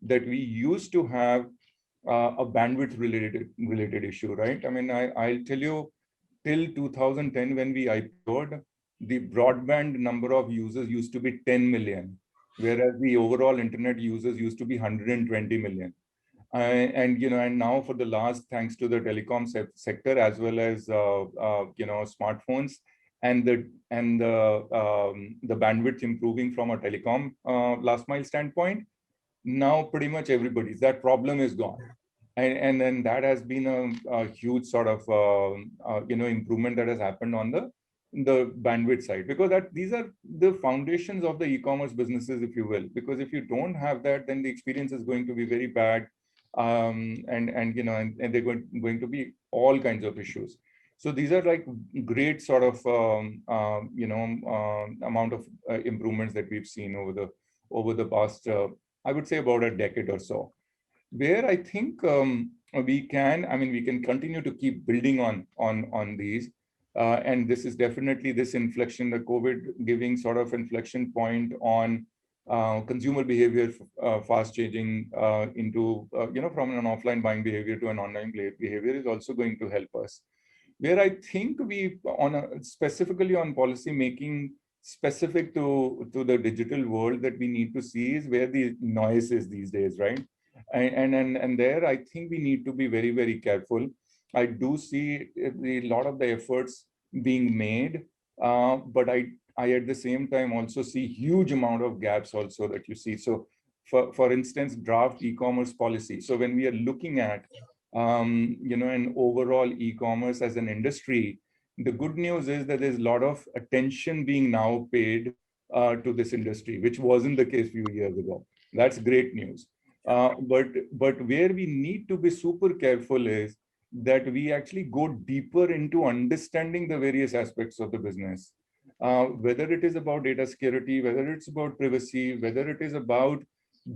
that we used to have a bandwidth related issue, right? I mean, I'll tell you, till 2010 when we IPO'd, the broadband number of users used to be 10 million, whereas the overall internet users used to be 120 million. And now for the last, thanks to the telecom sector as well as smartphones and the bandwidth improving from a telecom last mile standpoint, now pretty much everybody's that problem is gone. And then that has been a huge sort of improvement that has happened on the bandwidth side, because these are the foundations of the e-commerce businesses, if you will. Because if you don't have that, then the experience is going to be very bad, and they're going to be all kinds of issues. So these are like great sort of amount of improvements that we've seen over the past I would say about a decade or so, where I think we can continue to keep building on these. And this is definitely this inflection, the COVID giving sort of inflection point on consumer behavior, fast changing into, from an offline buying behavior to an online behavior, is also going to help us. Where I think we, specifically on policy making specific to the digital world, that we need to see is where the noise is these days, right? And there I think we need to be very, very careful. I do see a lot of the efforts being made, but I at the same time also see huge amount of gaps also that you see. So for instance, draft e-commerce policy. So when we are looking at an overall e-commerce as an industry, the good news is that there's a lot of attention being now paid to this industry, which wasn't the case a few years ago. That's great news. But where we need to be super careful is that we actually go deeper into understanding the various aspects of the business, whether it is about data security, whether it's about privacy, whether it is about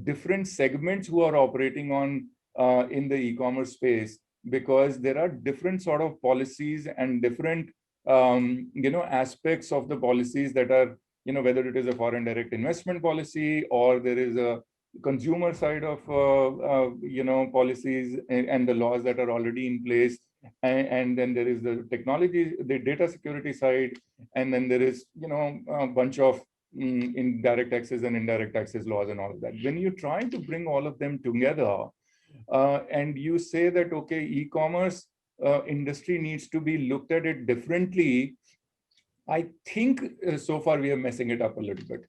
different segments who are operating on in the e-commerce space, because there are different sort of policies and different aspects of the policies that are, whether it is a foreign direct investment policy, or there is a consumer side of policies and the laws that are already in place, and then there is the technology, the data security side, and then there is a bunch of indirect taxes and indirect taxes laws and all of that. When you try to bring all of them together, and you say that, okay, e-commerce industry needs to be looked at it differently, I think so far we are messing it up a little bit.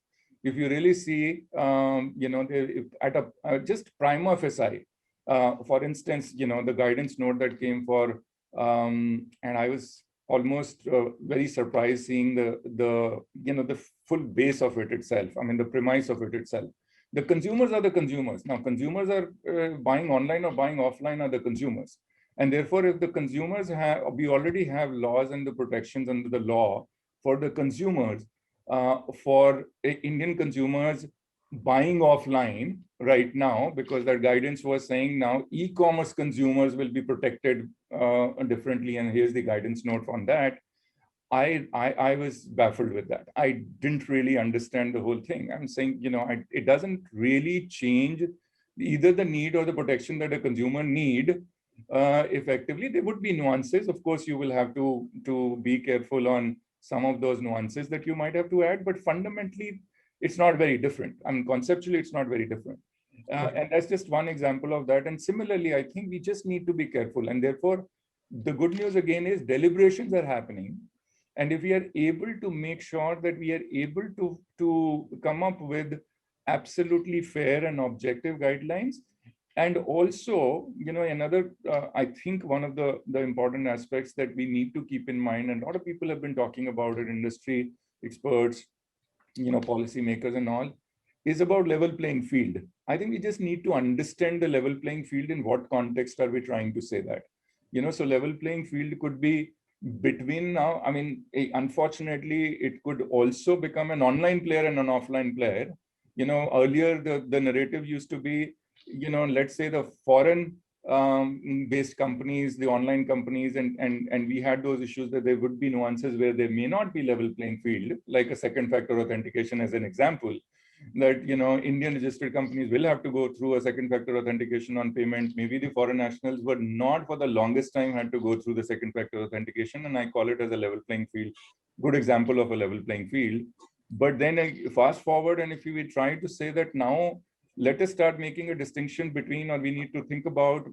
If you really see, at a just prima facie, for instance, the guidance note that came for, and I was almost very surprised seeing the full base of it itself. I mean, the premise of it itself. The consumers are the consumers. Now, consumers are buying online or buying offline are the consumers. And therefore, if the consumers we already have laws and the protections under the law for the consumers, for Indian consumers buying offline right now, because that guidance was saying now e-commerce consumers will be protected differently. And here's the guidance note on that. I was baffled with that. I didn't really understand the whole thing. I'm saying, it doesn't really change either the need or the protection that a consumer need. Effectively, there would be nuances. Of course, you will have to be careful on some of those nuances that you might have to add, but fundamentally, it's not very different. I mean, conceptually, it's not very different. And that's just one example of that. And similarly, I think we just need to be careful. And therefore, the good news again is deliberations are happening. And if we are able to make sure that we are able to come up with absolutely fair and objective guidelines, and also, another, I think one of the important aspects that we need to keep in mind, and a lot of people have been talking about it, industry experts, policymakers and all, is about level playing field. I think we just need to understand the level playing field. In what context are we trying to say that? So level playing field could be between now, I mean, unfortunately, it could also become an online player and an offline player. Earlier, the narrative used to be, let's say the foreign based companies, the online companies, and we had those issues that there would be nuances where there may not be level playing field, like a second factor authentication as an example, that Indian registered companies will have to go through a second factor authentication on payments. Maybe the foreign nationals were not for the longest time had to go through the second factor authentication, and I call it as a level playing field. Good example of a level playing field. But then fast forward, and if we try to say that now, let us start making a distinction between, or we need to think about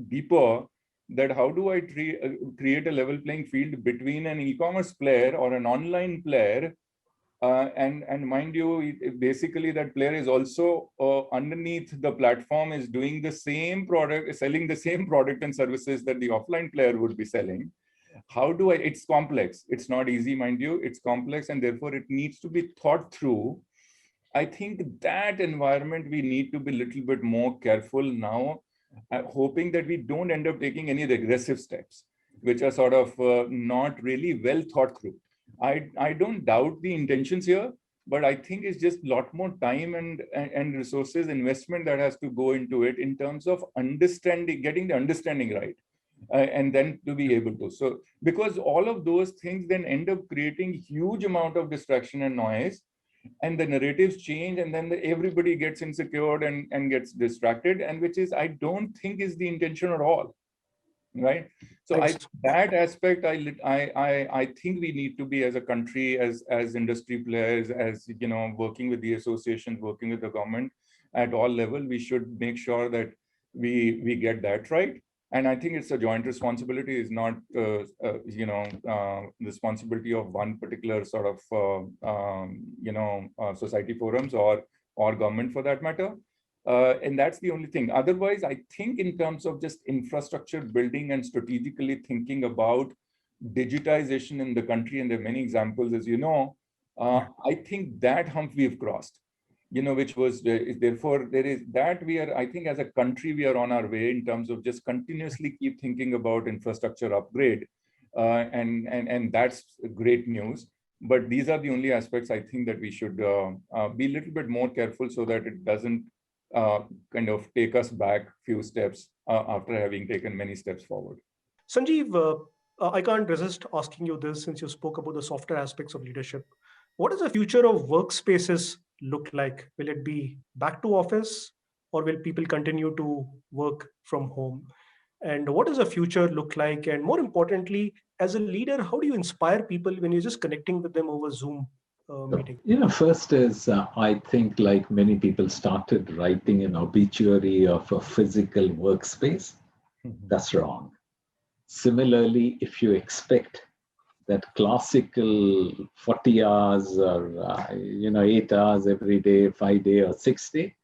deeper, that how do I create a level playing field between an e-commerce player or an online player, and mind you, basically that player is also underneath the platform is doing the same product, selling the same product and services that the offline player would be selling. How do I, it's complex. It's not easy, mind you, it's complex, and therefore it needs to be thought through. I think that environment, we need to be a little bit more careful now, hoping that we don't end up taking any regressive steps, which are sort of not really well thought through. I don't doubt the intentions here, but I think it's just a lot more time and resources investment that has to go into it in terms of understanding, getting the understanding right. And then to be able to. So, because all of those things then end up creating huge amount of distraction and noise, and the narratives change, and then everybody gets insecure and gets distracted, and which is, I don't think is the intention at all. right? So that aspect, I think we need to be, as a country, as industry players, as working with the associations, working with the government at all level, we should make sure that we get that right. And I think it's a joint responsibility. Is not responsibility of one particular sort of society forums or government for that matter. And that's the only thing. Otherwise, I think in terms of just infrastructure building and strategically thinking about digitization in the country, and there are many examples, as you know, I think that hump we've crossed, which was, therefore, there is that we are, I think as a country, we are on our way in terms of just continuously keep thinking about infrastructure upgrade. And that's great news. But these are the only aspects I think that we should be a little bit more careful so that it doesn't kind of take us back few steps after having taken many steps forward. Sanjeev, I can't resist asking you this since you spoke about the softer aspects of leadership. What does the future of workspaces look like? Will it be back to office, or will people continue to work from home? And what does the future look like? And more importantly, as a leader, how do you inspire people when you're just connecting with them over Zoom meeting? First is, I think, like many people started writing an obituary of a physical workspace. That's wrong. Similarly, if you expect that classical 40 hours or 8 hours every day, 5 day or 6 day,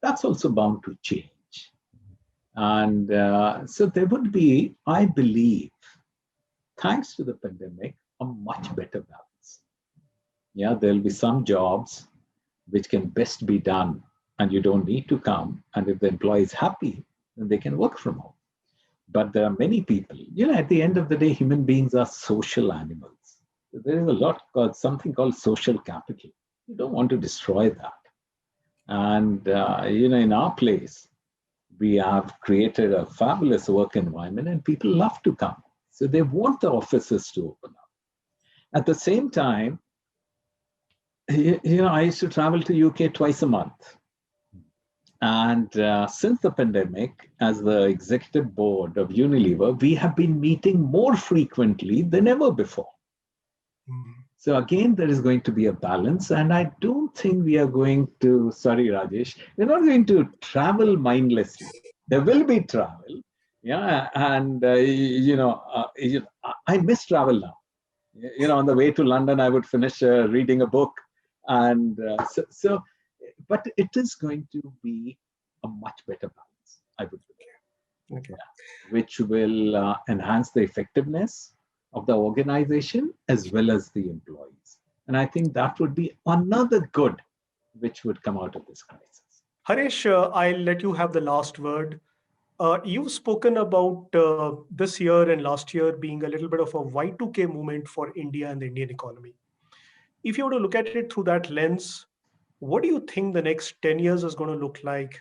that's also bound to change. And so there would be, I believe, thanks to the pandemic, a much better balance. Yeah, there'll be some jobs which can best be done and you don't need to come. And if the employee is happy, then they can work from home. But there are many people, at the end of the day, human beings are social animals. There is a lot called something called social capital. You don't want to destroy that. And, in our place, we have created a fabulous work environment and people love to come. So they want the offices to open up. At the same time, I used to travel to UK twice a month. And since the pandemic, as the executive board of Unilever, we have been meeting more frequently than ever before. So again, there is going to be a balance. And I don't think we are going to, sorry, Rajesh, we're not going to travel mindlessly. There will be travel. Yeah. And, I miss travel now. On the way to London, I would finish reading a book. And but it is going to be a much better balance, I would believe. Okay. Yeah, which will enhance the effectiveness of the organization as well as the employees. And I think that would be another good which would come out of this crisis. Harish, I'll let you have the last word. You've spoken about this year and last year being a little bit of a Y2K moment for India and the Indian economy. If you were to look at it through that lens, what do you think the next 10 years is going to look like?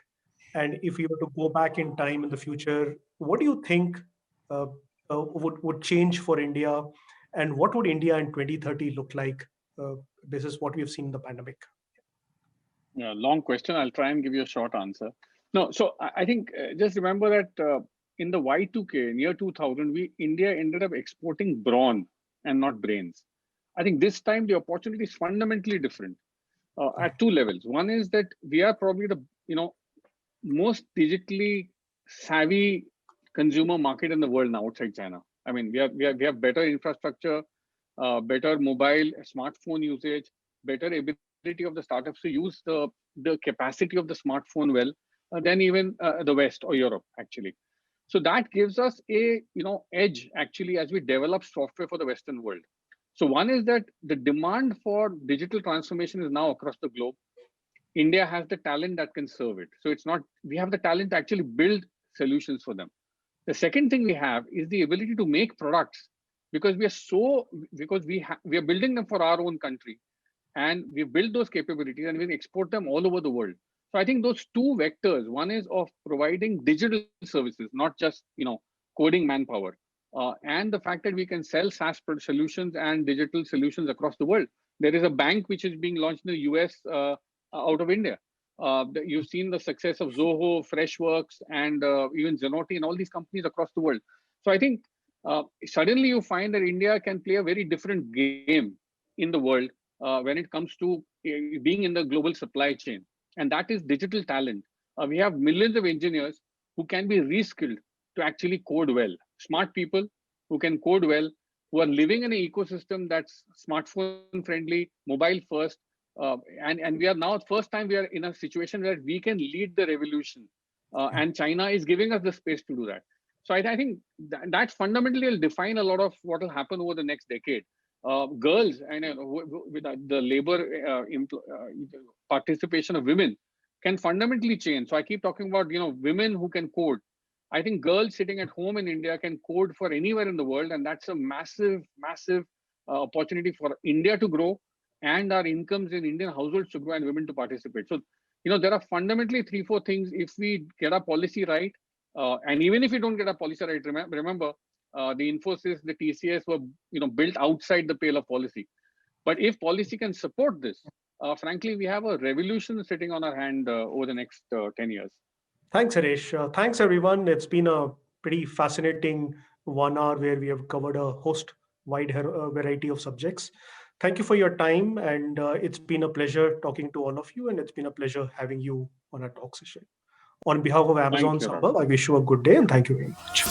And if you were to go back in time in the future, what do you think would change for India? And what would India in 2030 look like? This is what we've seen in the pandemic. Yeah, long question. I'll try and give you a short answer. No, so I think just remember that in the Y2K, near 2000, India ended up exporting brawn and not brains. I think this time the opportunity is fundamentally different at two levels. One is that we are probably the most digitally savvy consumer market in the world now outside China. I mean, we have better infrastructure, better mobile smartphone usage, better ability of the startups to use the capacity of the smartphone well than even the West or Europe actually. So that gives us a edge actually as we develop software for the Western world. So one is that the demand for digital transformation is now across the globe. India has the talent that can serve it. So it's not, we have the talent to actually build solutions for them. The second thing we have is the ability to make products because we are building them for our own country and we build those capabilities and we export them all over the world. So I think those two vectors, one is of providing digital services, not just, coding manpower. And the fact that we can sell SaaS solutions and digital solutions across the world. There is a bank which is being launched in the US out of India. You've seen the success of Zoho, Freshworks, and even Zenoti and all these companies across the world. So I think suddenly you find that India can play a very different game in the world when it comes to being in the global supply chain. And that is digital talent. We have millions of engineers who can be reskilled to actually code well. Smart people who can code well, who are living in an ecosystem that's smartphone friendly, mobile first. And we are now, first time we are in a situation where we can lead the revolution. And China is giving us the space to do that. So I think that fundamentally will define a lot of what will happen over the next decade. Girls and with the labor participation of women can fundamentally change. So I keep talking about women who can code. I think girls sitting at home in India can code for anywhere in the world, and that's a massive, massive opportunity for India to grow and our incomes in Indian households to grow and women to participate. So there are fundamentally 3-4 things if we get our policy right. And even if you don't get a policy right, remember the Infosys, the TCS were built outside the pale of policy. But if policy can support this, frankly, we have a revolution sitting on our hand over the next 10 years. Thanks, Harish. Thanks, everyone. It's been a pretty fascinating 1 hour where we have covered a wide variety of subjects. Thank you for your time, and it's been a pleasure talking to all of you, and it's been a pleasure having you on our talk session. On behalf of Amazon Thank you, Sambhav, I wish you a good day and thank you very much.